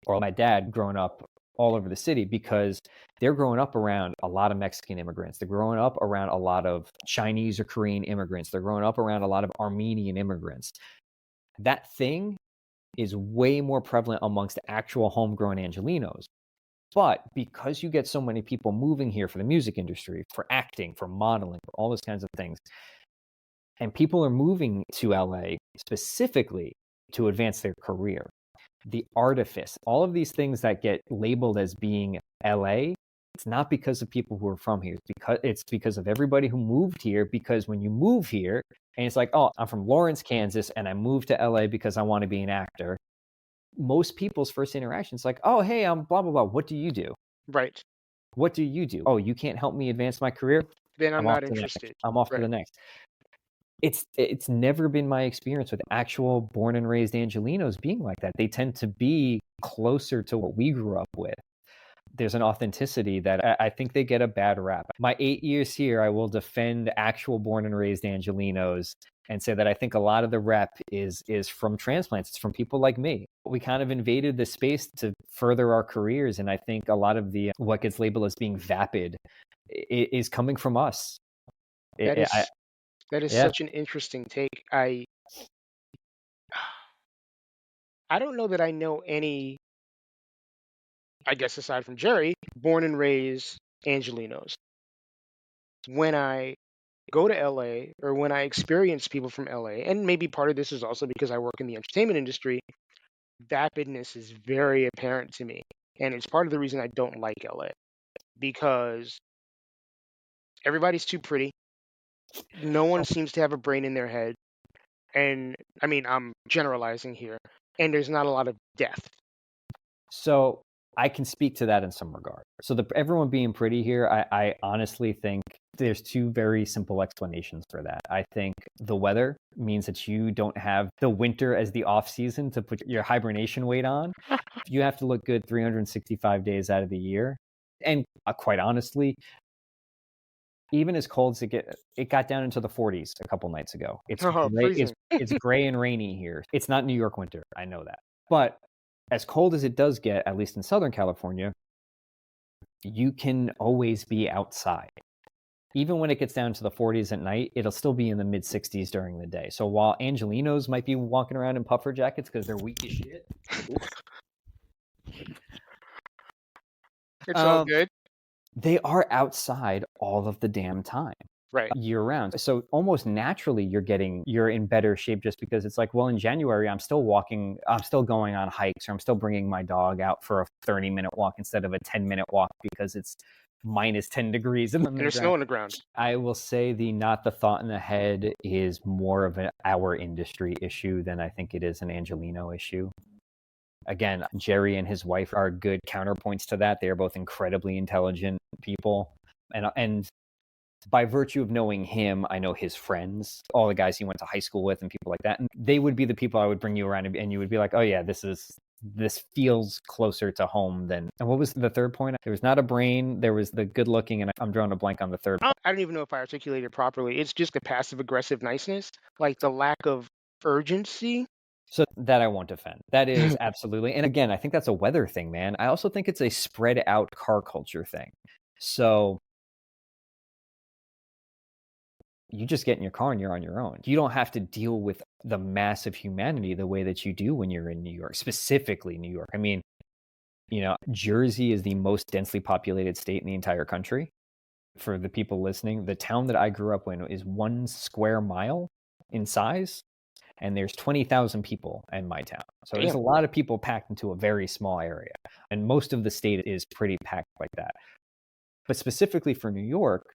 or my dad growing up all over the city, because they're growing up around a lot of Mexican immigrants. They're growing up around a lot of Chinese or Korean immigrants. They're growing up around a lot of Armenian immigrants. That thing is way more prevalent amongst actual homegrown Angelenos. But because you get so many people moving here for the music industry, for acting, for modeling, for all those kinds of things, and people are moving to LA specifically to advance their career, the artifice, all of these things that get labeled as being LA, it's not because of people who are from here. It's because of everybody who moved here. Because when you move here, and it's like, oh, I'm from Lawrence, Kansas, and I moved to LA because I want to be an actor. Most people's first interaction is like, oh, hey, I'm blah, blah, blah. What do you do? Right. What do you do? Oh, you can't help me advance my career? Then I'm off not to the next. interested. I'm off to the next. It's never been my experience with actual born and raised Angelenos being like that. They tend to be closer to what we grew up with. There's an authenticity that I think they get a bad rap. My 8 years here, I will defend actual born and raised Angelenos and say that I think a lot of the rep is from transplants. It's from people like me. We kind of invaded the space to further our careers, and I think a lot of the what gets labeled as being vapid is coming from us. That is Yeah. such an interesting take. I don't know that I know any, I guess aside from Gerry, born and raised Angelenos. When I go to LA or when I experience people from LA, and maybe part of this is also because I work in the entertainment industry, vapidness is very apparent to me. And it's part of the reason I don't like LA, because everybody's too pretty. No one seems to have a brain in their head. And I mean, I'm generalizing here. And there's not a lot of depth. So I can speak to that in some regard. So everyone being pretty here, I honestly think there's two very simple explanations for that. I think the weather means that you don't have the winter as the off season to put your hibernation weight on. You have to look good 365 days out of the year. And quite honestly, even as cold as it got down into the 40s a couple nights ago. It's gray, it's gray and rainy here. It's not New York winter. I know that. But as cold as it does get, at least in Southern California, you can always be outside. Even when it gets down to the 40s at night, it'll still be in the mid 60s during the day. So while Angelenos might be walking around in puffer jackets because they're weak as shit, it's all good. They are outside all of the damn time. Right. Year round. So almost naturally you're in better shape, just because it's like, well, in January, I'm still going on hikes, or I'm still bringing my dog out for a 30-minute walk instead of a 10-minute walk because it's minus 10 degrees and there's snow on the ground. I will say not the thought in the head is more of our industry issue than I think it is an Angeleno issue. Again, Gerry and his wife are good counterpoints to that. They are both incredibly intelligent people. And by virtue of knowing him, I know his friends, all the guys he went to high school with and people like that. And they would be the people I would bring you around and you would be like, oh yeah, this feels closer to home than. And what was the third point? There was not a brain, there was the good looking, and I'm drawing a blank on the third point. I don't even know if I articulated it properly. It's just the passive aggressive niceness, like the lack of urgency. So that I won't defend. That is absolutely. And again, I think that's a weather thing, man. I also think it's a spread out car culture thing. So you just get in your car and you're on your own. You don't have to deal with the massive humanity the way that you do when you're in New York, specifically New York. I mean, Jersey is the most densely populated state in the entire country. For the people listening, the town that I grew up in is 1 square mile in size. And there's 20,000 people in my town. So there's a lot of people packed into a very small area. And most of the state is pretty packed like that. But specifically for New York,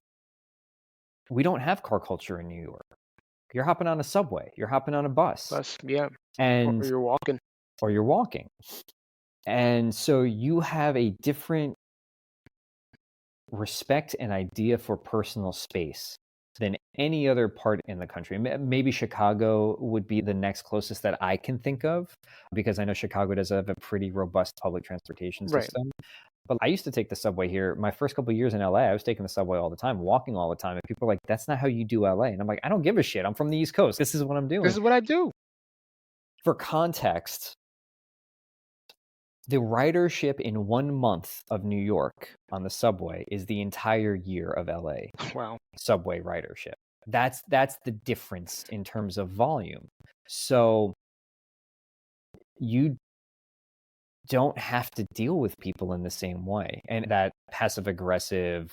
we don't have car culture in New York. You're hopping on a subway. You're hopping on a bus. Yeah. And, or you're walking. And so you have a different respect and idea for personal space than any other part in the country. Maybe Chicago would be the next closest that I can think of, because I know Chicago does have a pretty robust public transportation Right. system. But I used to take the subway here. My first couple of years in LA, I was taking the subway all the time, walking all the time. And people are like, that's not how you do LA. And I'm like, I don't give a shit. I'm from the East Coast. This is what I'm doing. This is what I do. For context, the ridership in 1 month of New York on the subway is the entire year of LA. Wow. Subway ridership. That's the difference in terms of volume. So you don't have to deal with people in the same way. And that passive aggressive,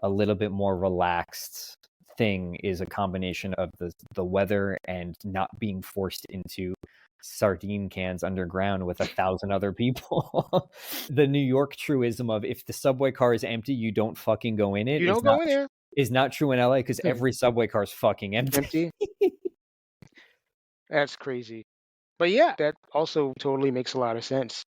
a little bit more relaxed thing is a combination of the weather and not being forced into sardine cans underground with 1,000 other people. The New York truism of if the subway car is empty, you don't fucking go in it You is don't go in there. is not true in LA, because every subway car is fucking empty. Empty. That's crazy. But yeah, that also totally makes a lot of sense.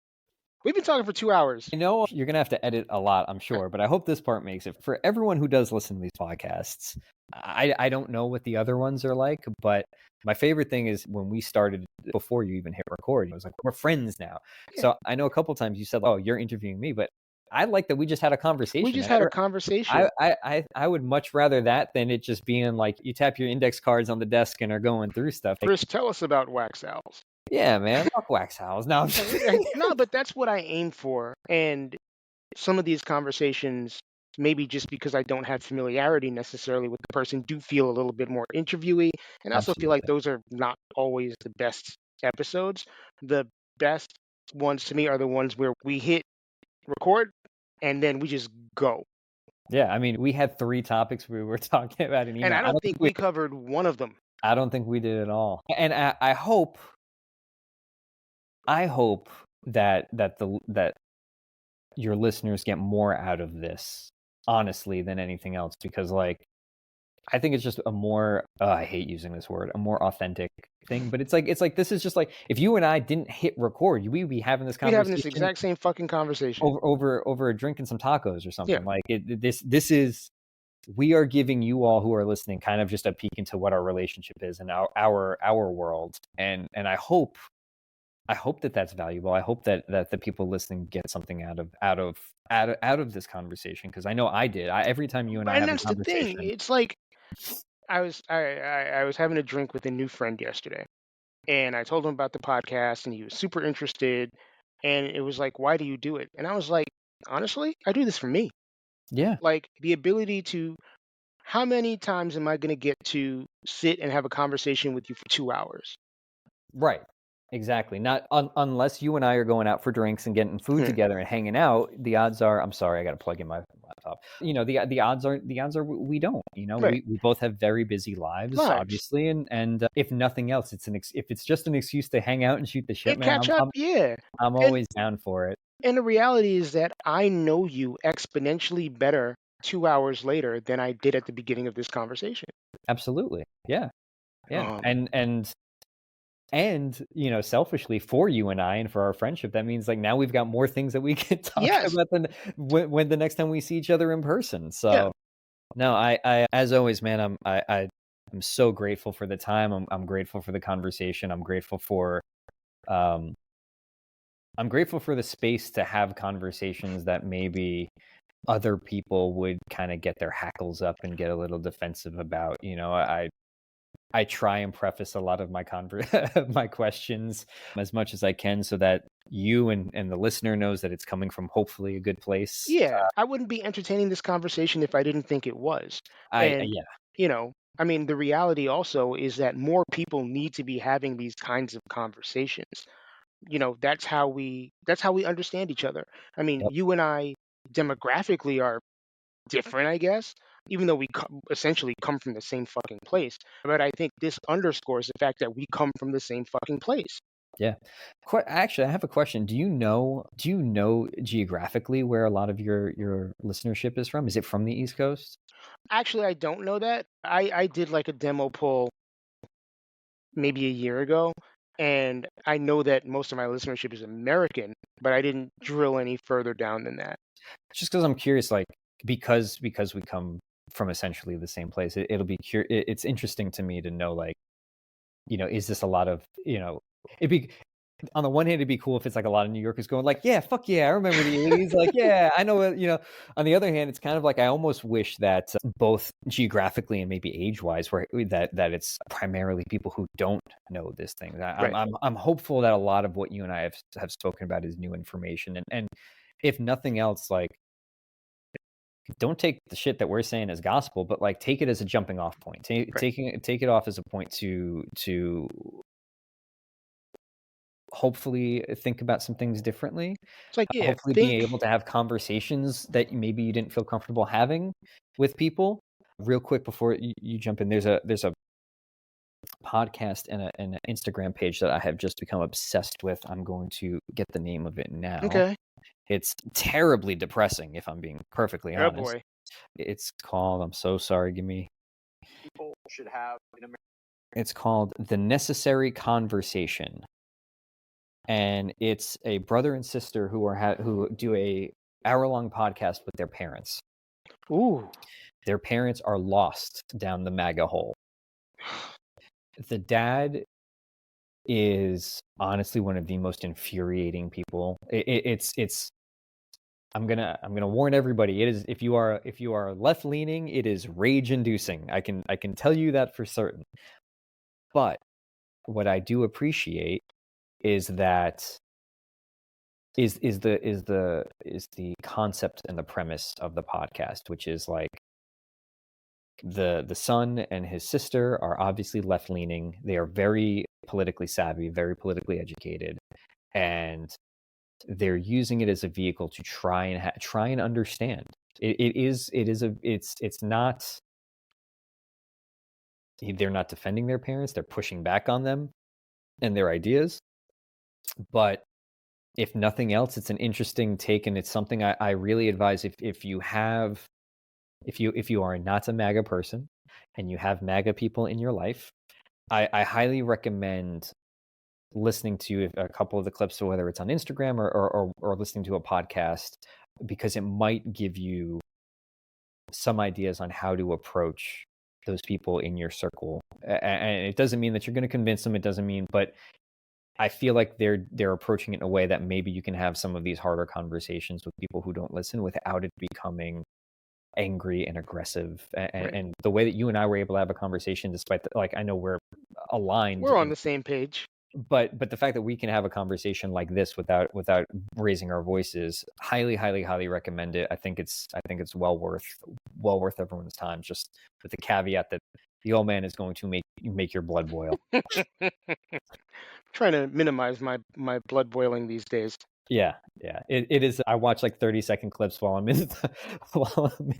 We've been talking for 2 hours. I know you're going to have to edit a lot, I'm sure, but I hope this part makes it. For everyone who does listen to these podcasts, I don't know what the other ones are like, but my favorite thing is when we started, before you even hit record, it was like, we're friends now. Yeah. So I know a couple times you said, oh, you're interviewing me, but I like that we just had a conversation. We just had a conversation. I would much rather that than it just being like you tap your index cards on the desk and are going through stuff. Chris, tell us about wax owls. Yeah, man. Fuck wax owls. No, No, but that's what I aim for. And some of these conversations, maybe just because I don't have familiarity necessarily with the person, do feel a little bit more interviewee. And I also feel like those are not always the best episodes. The best ones to me are the ones where we hit record and then we just go. Yeah, I mean, we had 3 topics we were talking about in email. And I don't think we covered one of them. I don't think we did at all. And I hope that your listeners get more out of this, honestly, than anything else, because like I think it's just a more I hate using this word, a more authentic thing. But it's like this is just like if you and I didn't hit record, we'd be having this conversation. We'd having this exact same fucking conversation over a drink and some tacos or something. Yeah. Like this is, we are giving you all who are listening kind of just a peek into what our relationship is and our world. And I hope that that's valuable. I hope that the people listening get something out of this conversation, because I know I did. Every time you and I have a conversation, that's the thing. It's like I was having a drink with a new friend yesterday, and I told him about the podcast, and he was super interested. And it was like, why do you do it? And I was like, honestly, I do this for me. Yeah. Like the ability to, how many times am I going to get to sit and have a conversation with you for 2 hours? Right. Exactly. Not unless you and I are going out for drinks and getting food together and hanging out. The odds are, I'm sorry, I got to plug in my laptop. You know, the odds are we don't. You know, Right. we both have very busy lives. Obviously, and if nothing else, if it's just an excuse to hang out and shoot the shit, And man, catch up, yeah. I'm always down for it. And the reality is that I know you exponentially better 2 hours later than I did at the beginning of this conversation. Absolutely, yeah. And you know, selfishly for you and I and for our friendship, that means like now we've got more things that we can talk about than when the next time we see each other in person. So no, I as always, man, I'm so grateful for the time. I'm grateful for the conversation. I'm grateful for the space to have conversations that maybe other people would kind of get their hackles up and get a little defensive about. You know, I try and preface a lot of my my questions as much as I can, so that you and the listener knows that it's coming from hopefully a good place. Yeah, I wouldn't be entertaining this conversation if I didn't think it was. You know, I mean, the reality also is that more people need to be having these kinds of conversations. You know, that's how we understand each other. I mean, you and I demographically are different, I guess, even though we essentially come from the same fucking place. But I think this underscores the fact that we come from the same fucking place. Yeah. Actually, I have a question. Do you know geographically where a lot of your listenership is from? Is it from the East Coast? Actually, I don't know that. I did like a demo poll maybe a year ago, and I know that most of my listenership is American, but I didn't drill any further down than that. Just because I'm curious, like because we come from essentially the same place. It's interesting to me to know, like, is this a lot of, it'd be, on the one hand, it'd be cool if it's like a lot of New Yorkers going like, yeah, fuck yeah, I remember the 80s. Like, yeah, I know it, On the other hand, it's kind of like I almost wish that both geographically and maybe age-wise, where that it's primarily people who don't know this thing. I'm hopeful that a lot of what you and I have spoken about is new information, and if nothing else, like, don't take the shit that we're saying as gospel, but like take it as a jumping off point. Take it off as a point to hopefully think about some things differently. It's like, Hopefully being able to have conversations that maybe you didn't feel comfortable having with people. Real quick before you jump in, there's a podcast and an Instagram page that I have just become obsessed with. I'm going to get the name of it now. Okay. It's terribly depressing, if I'm being perfectly honest. Oh boy. It's called, I'm so sorry, people should have in America. It's called The Necessary Conversation. And it's a brother and sister who do a hour-long podcast with their parents. Ooh. Their parents are lost down the MAGA hole. The dad is honestly one of the most infuriating people. It's I'm gonna warn everybody. It is, if you are left leaning, it is rage inducing. I can tell you that for certain. But what I do appreciate is that is the concept and the premise of the podcast, which is like the son and his sister are obviously left leaning. They are very politically savvy, very politically educated, and they're using it as a vehicle to try and understand. It's not, they're not defending their parents, they're pushing back on them and their ideas. But if nothing else, it's an interesting take, and it's something I really advise if you are not a MAGA person and you have MAGA people in your life, I highly recommend listening to a couple of the clips, whether it's on Instagram or listening to a podcast, because it might give you some ideas on how to approach those people in your circle. And it doesn't mean that you're going to convince them. It doesn't mean, but I feel like they're approaching it in a way that maybe you can have some of these harder conversations with people who don't listen without it becoming angry and aggressive. And the way that you and I were able to have a conversation, despite like, I know we're aligned, we're on the same page, but the fact that we can have a conversation like this without raising our voices, highly recommend it. I think it's well worth everyone's time, just with the caveat that the old man is going to make your blood boil. Trying to minimize my blood boiling these days. Yeah. It is. I watch like 30-second clips while I'm in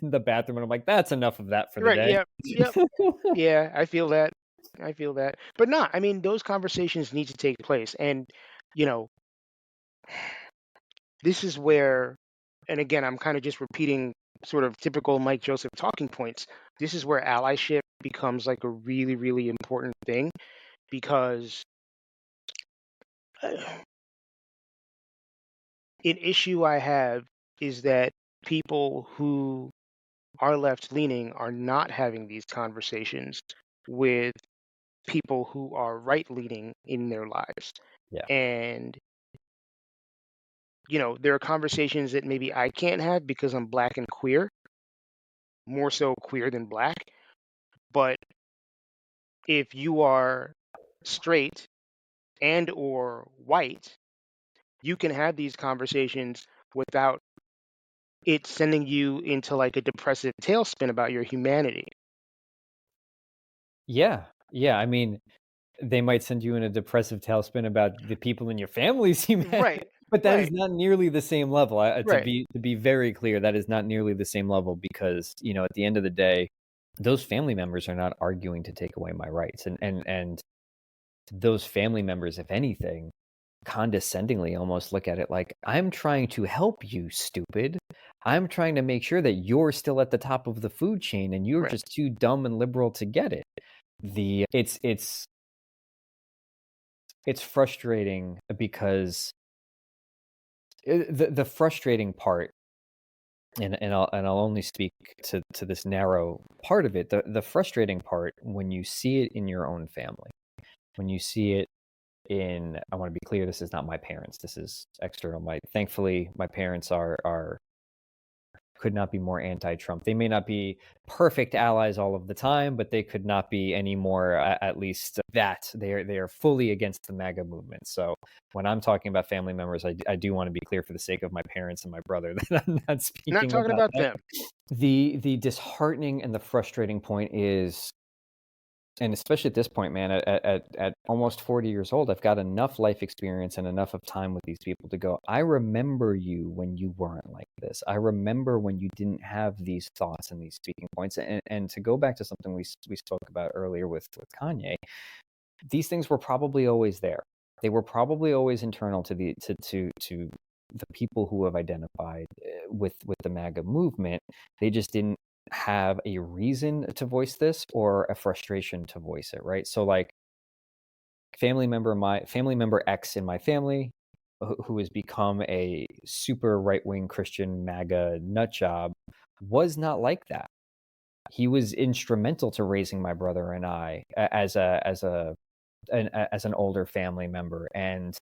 the bathroom, and I'm like, that's enough of that for the day. Yep. Yeah, I feel that. But no, I mean, those conversations need to take place. And, this is where, and again, I'm kind of just repeating sort of typical Mike Joseph talking points. This is where allyship becomes like a really, really important thing, because an issue I have is that people who are left leaning are not having these conversations with people who are right leaning in their lives. Yeah. And there are conversations that maybe I can't have because I'm Black and queer, more so queer than Black. But if you are straight and or white, you can have these conversations without it sending you into like a depressive tailspin about your humanity. Yeah. I mean, they might send you in a depressive tailspin about the people in your family's humanity. Right. But that is not nearly the same level. Right. To be very clear, that is not nearly the same level, because at the end of the day, those family members are not arguing to take away my rights, and those family members, if anything, condescendingly almost look at it like, I'm trying to help you, stupid. I'm trying to make sure that you're still at the top of the food chain, and you're just too dumb and liberal to get it. It's frustrating, because the frustrating part and I'll only speak to this narrow part of it. The frustrating part, when you see it in your own family, when you see it in, I want to be clear, this is not my parents, this is external. Thankfully my parents are could not be more anti-Trump. They may not be perfect allies all of the time, but they could not be any more, at least that they are fully against the MAGA movement. So when I'm talking about family members, I do want to be clear, for the sake of my parents and my brother, that I'm not Not speaking talking about about them. them. The disheartening and the frustrating point is, and especially at this point, man, at almost 40 years old, I've got enough life experience and enough of time with these people to go, I remember you when you weren't like this. I remember when you didn't have these thoughts and these speaking points. And to go back to something we spoke about earlier with Kanye, these things were probably always there. They were probably always internal to the people who have identified with the MAGA movement. They just didn't have a reason to voice this or a frustration to voice it, right? So like family member X in my family, who has become a super right-wing Christian MAGA nut job, was not like that. He was instrumental to raising my brother and I as an older family member. And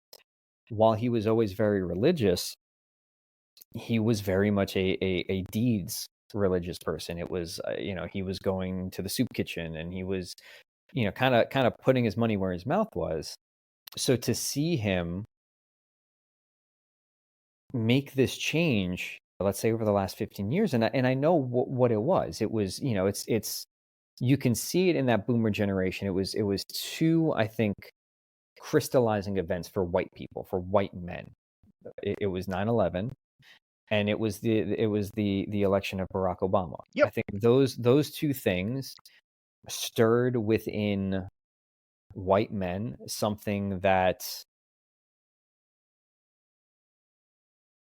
while he was always very religious, he was very much a deeds religious person. It was, he was going to the soup kitchen, and he was, kind of putting his money where his mouth was. So to see him make this change, let's say over the last 15 years, and I know what it was. It was, it's you can see it in that boomer generation. It was two, I think, crystallizing events for white people, for white men. It was 9/11, and it was the election of Barack Obama. Yep. I think those two things stirred within white men something that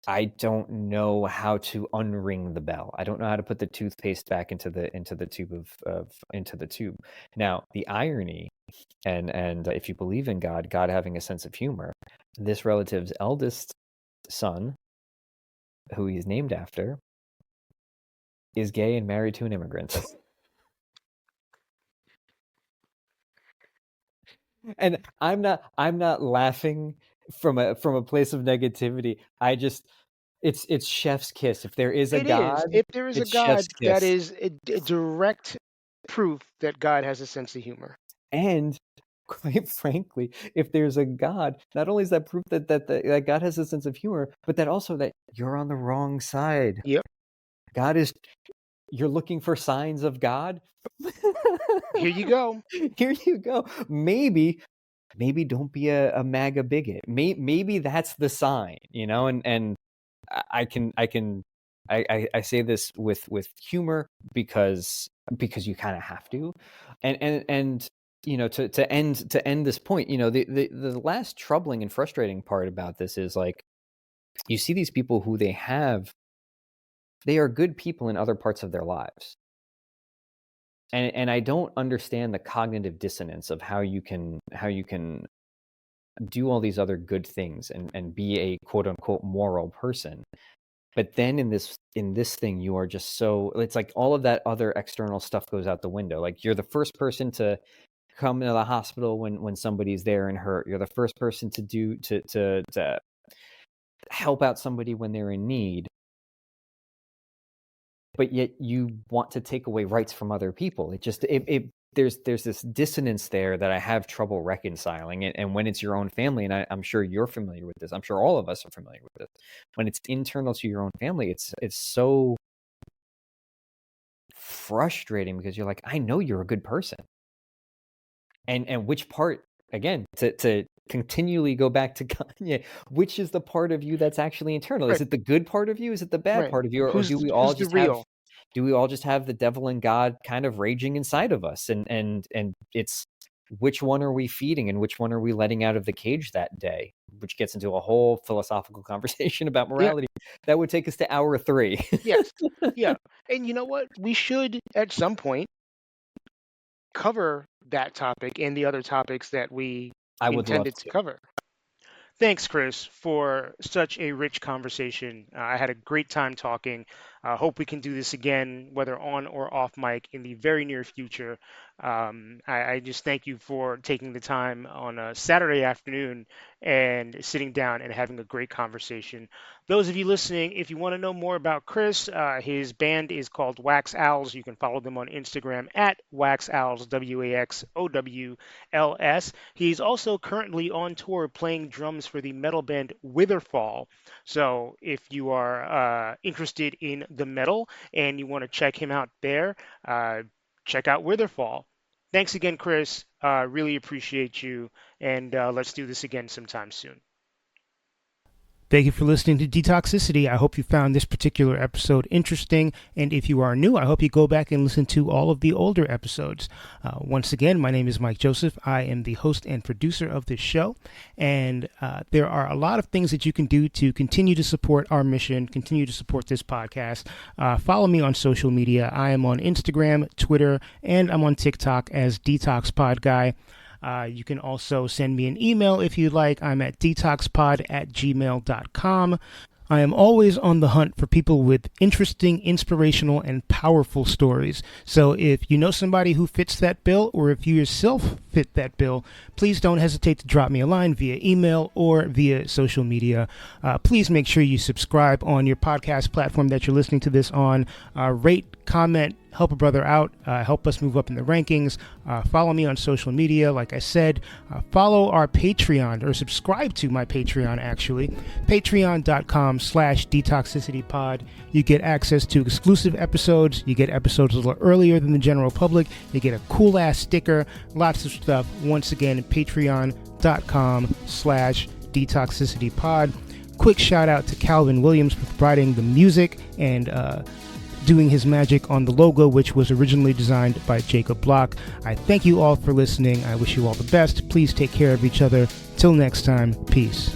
I don't know how to unring the bell. I don't know how to put the toothpaste back into the tube into the tube. Now, the irony, and if you believe in God having a sense of humor, this relative's eldest son, who he's named after, is gay and married to an immigrant. And I'm not laughing from a place of negativity. It's chef's kiss. If there is a It is. God, If there is a it's God, chef's that kiss. is a direct proof that God has a sense of humor. And quite frankly, if there's a God, not only is that proof that God has a sense of humor, but that also that you're on the wrong side. Yep. You're looking for signs of God. Here you go. Here you go. Maybe don't be a MAGA bigot. Maybe that's the sign, and I say this with humor because you kind of have to, and to end this point, the last troubling and frustrating part about this is, like, you see these people who they are good people in other parts of their lives. And I don't understand the cognitive dissonance of how you can do all these other good things and be a quote unquote moral person. But then in this thing, you are just so, it's like all of that other external stuff goes out the window. Like, you're the first person to come into the hospital when somebody's there and hurt. You're the first person to help out somebody when they're in need. But yet you want to take away rights from other people. There's this dissonance there that I have trouble reconciling. And when it's your own family, and I'm sure you're familiar with this, I'm sure all of us are familiar with this, when it's internal to your own family, it's so frustrating, because you're like, I know you're a good person. And which part, again, to continually go back to Kanye, which is the part of you that's actually internal? Right. Is it the good part of you? Is it the bad Right. part of you? Or do we all just have, the devil and God kind of raging inside of us? And it's, which one are we feeding and which one are we letting out of the cage that day? Which gets into a whole philosophical conversation about morality. Yeah. That would take us to hour 3. Yes. Yeah. And you know what? We should, at some point, cover that topic and the other topics that we intended to cover. Thanks, Chris, for such a rich conversation. I had a great time talking. Hope we can do this again, whether on or off mic, in the very near future. I just thank you for taking the time on a Saturday afternoon and sitting down and having a great conversation. Those of you listening, if you want to know more about Chris, his band is called Wax Owls. You can follow them on Instagram at Wax Owls, WAXOWLS. He's also currently on tour playing drums for the metal band Witherfall. So if you are interested in the metal and you want to check him out there, check out Witherfall. Thanks again, Chris. Really appreciate you. And let's do this again sometime soon. Thank you for listening to Detoxicity. I hope you found this particular episode interesting. And if you are new, I hope you go back and listen to all of the older episodes. Once again, my name is Mike Joseph. I am the host and producer of this show. And there are a lot of things that you can do to continue to support our mission, continue to support this podcast. Follow me on social media. I am on Instagram, Twitter, and I'm on TikTok as DetoxPod Guy. You can also send me an email if you'd like. I'm at detoxpod@gmail.com. I am always on the hunt for people with interesting, inspirational, and powerful stories. So if you know somebody who fits that bill, or if you yourself fit that bill, please don't hesitate to drop me a line via email or via social media. Please make sure you subscribe on your podcast platform that you're listening to this on. Rate, comment, help a brother out, help us move up in the rankings. Follow me on social media. Like I said, follow our Patreon, or subscribe to my Patreon, actually. Patreon.com/detoxicitypod. You get access to exclusive episodes. You get episodes a little earlier than the general public. You get a cool ass sticker, lots of stuff. Once again, patreon.com/detoxicitypod. Quick shout out to Calvin Williams for providing the music and doing his magic on the logo, which was originally designed by Jacob Block. I thank you all for listening. I wish you all the best. Please take care of each other. Till next time, peace.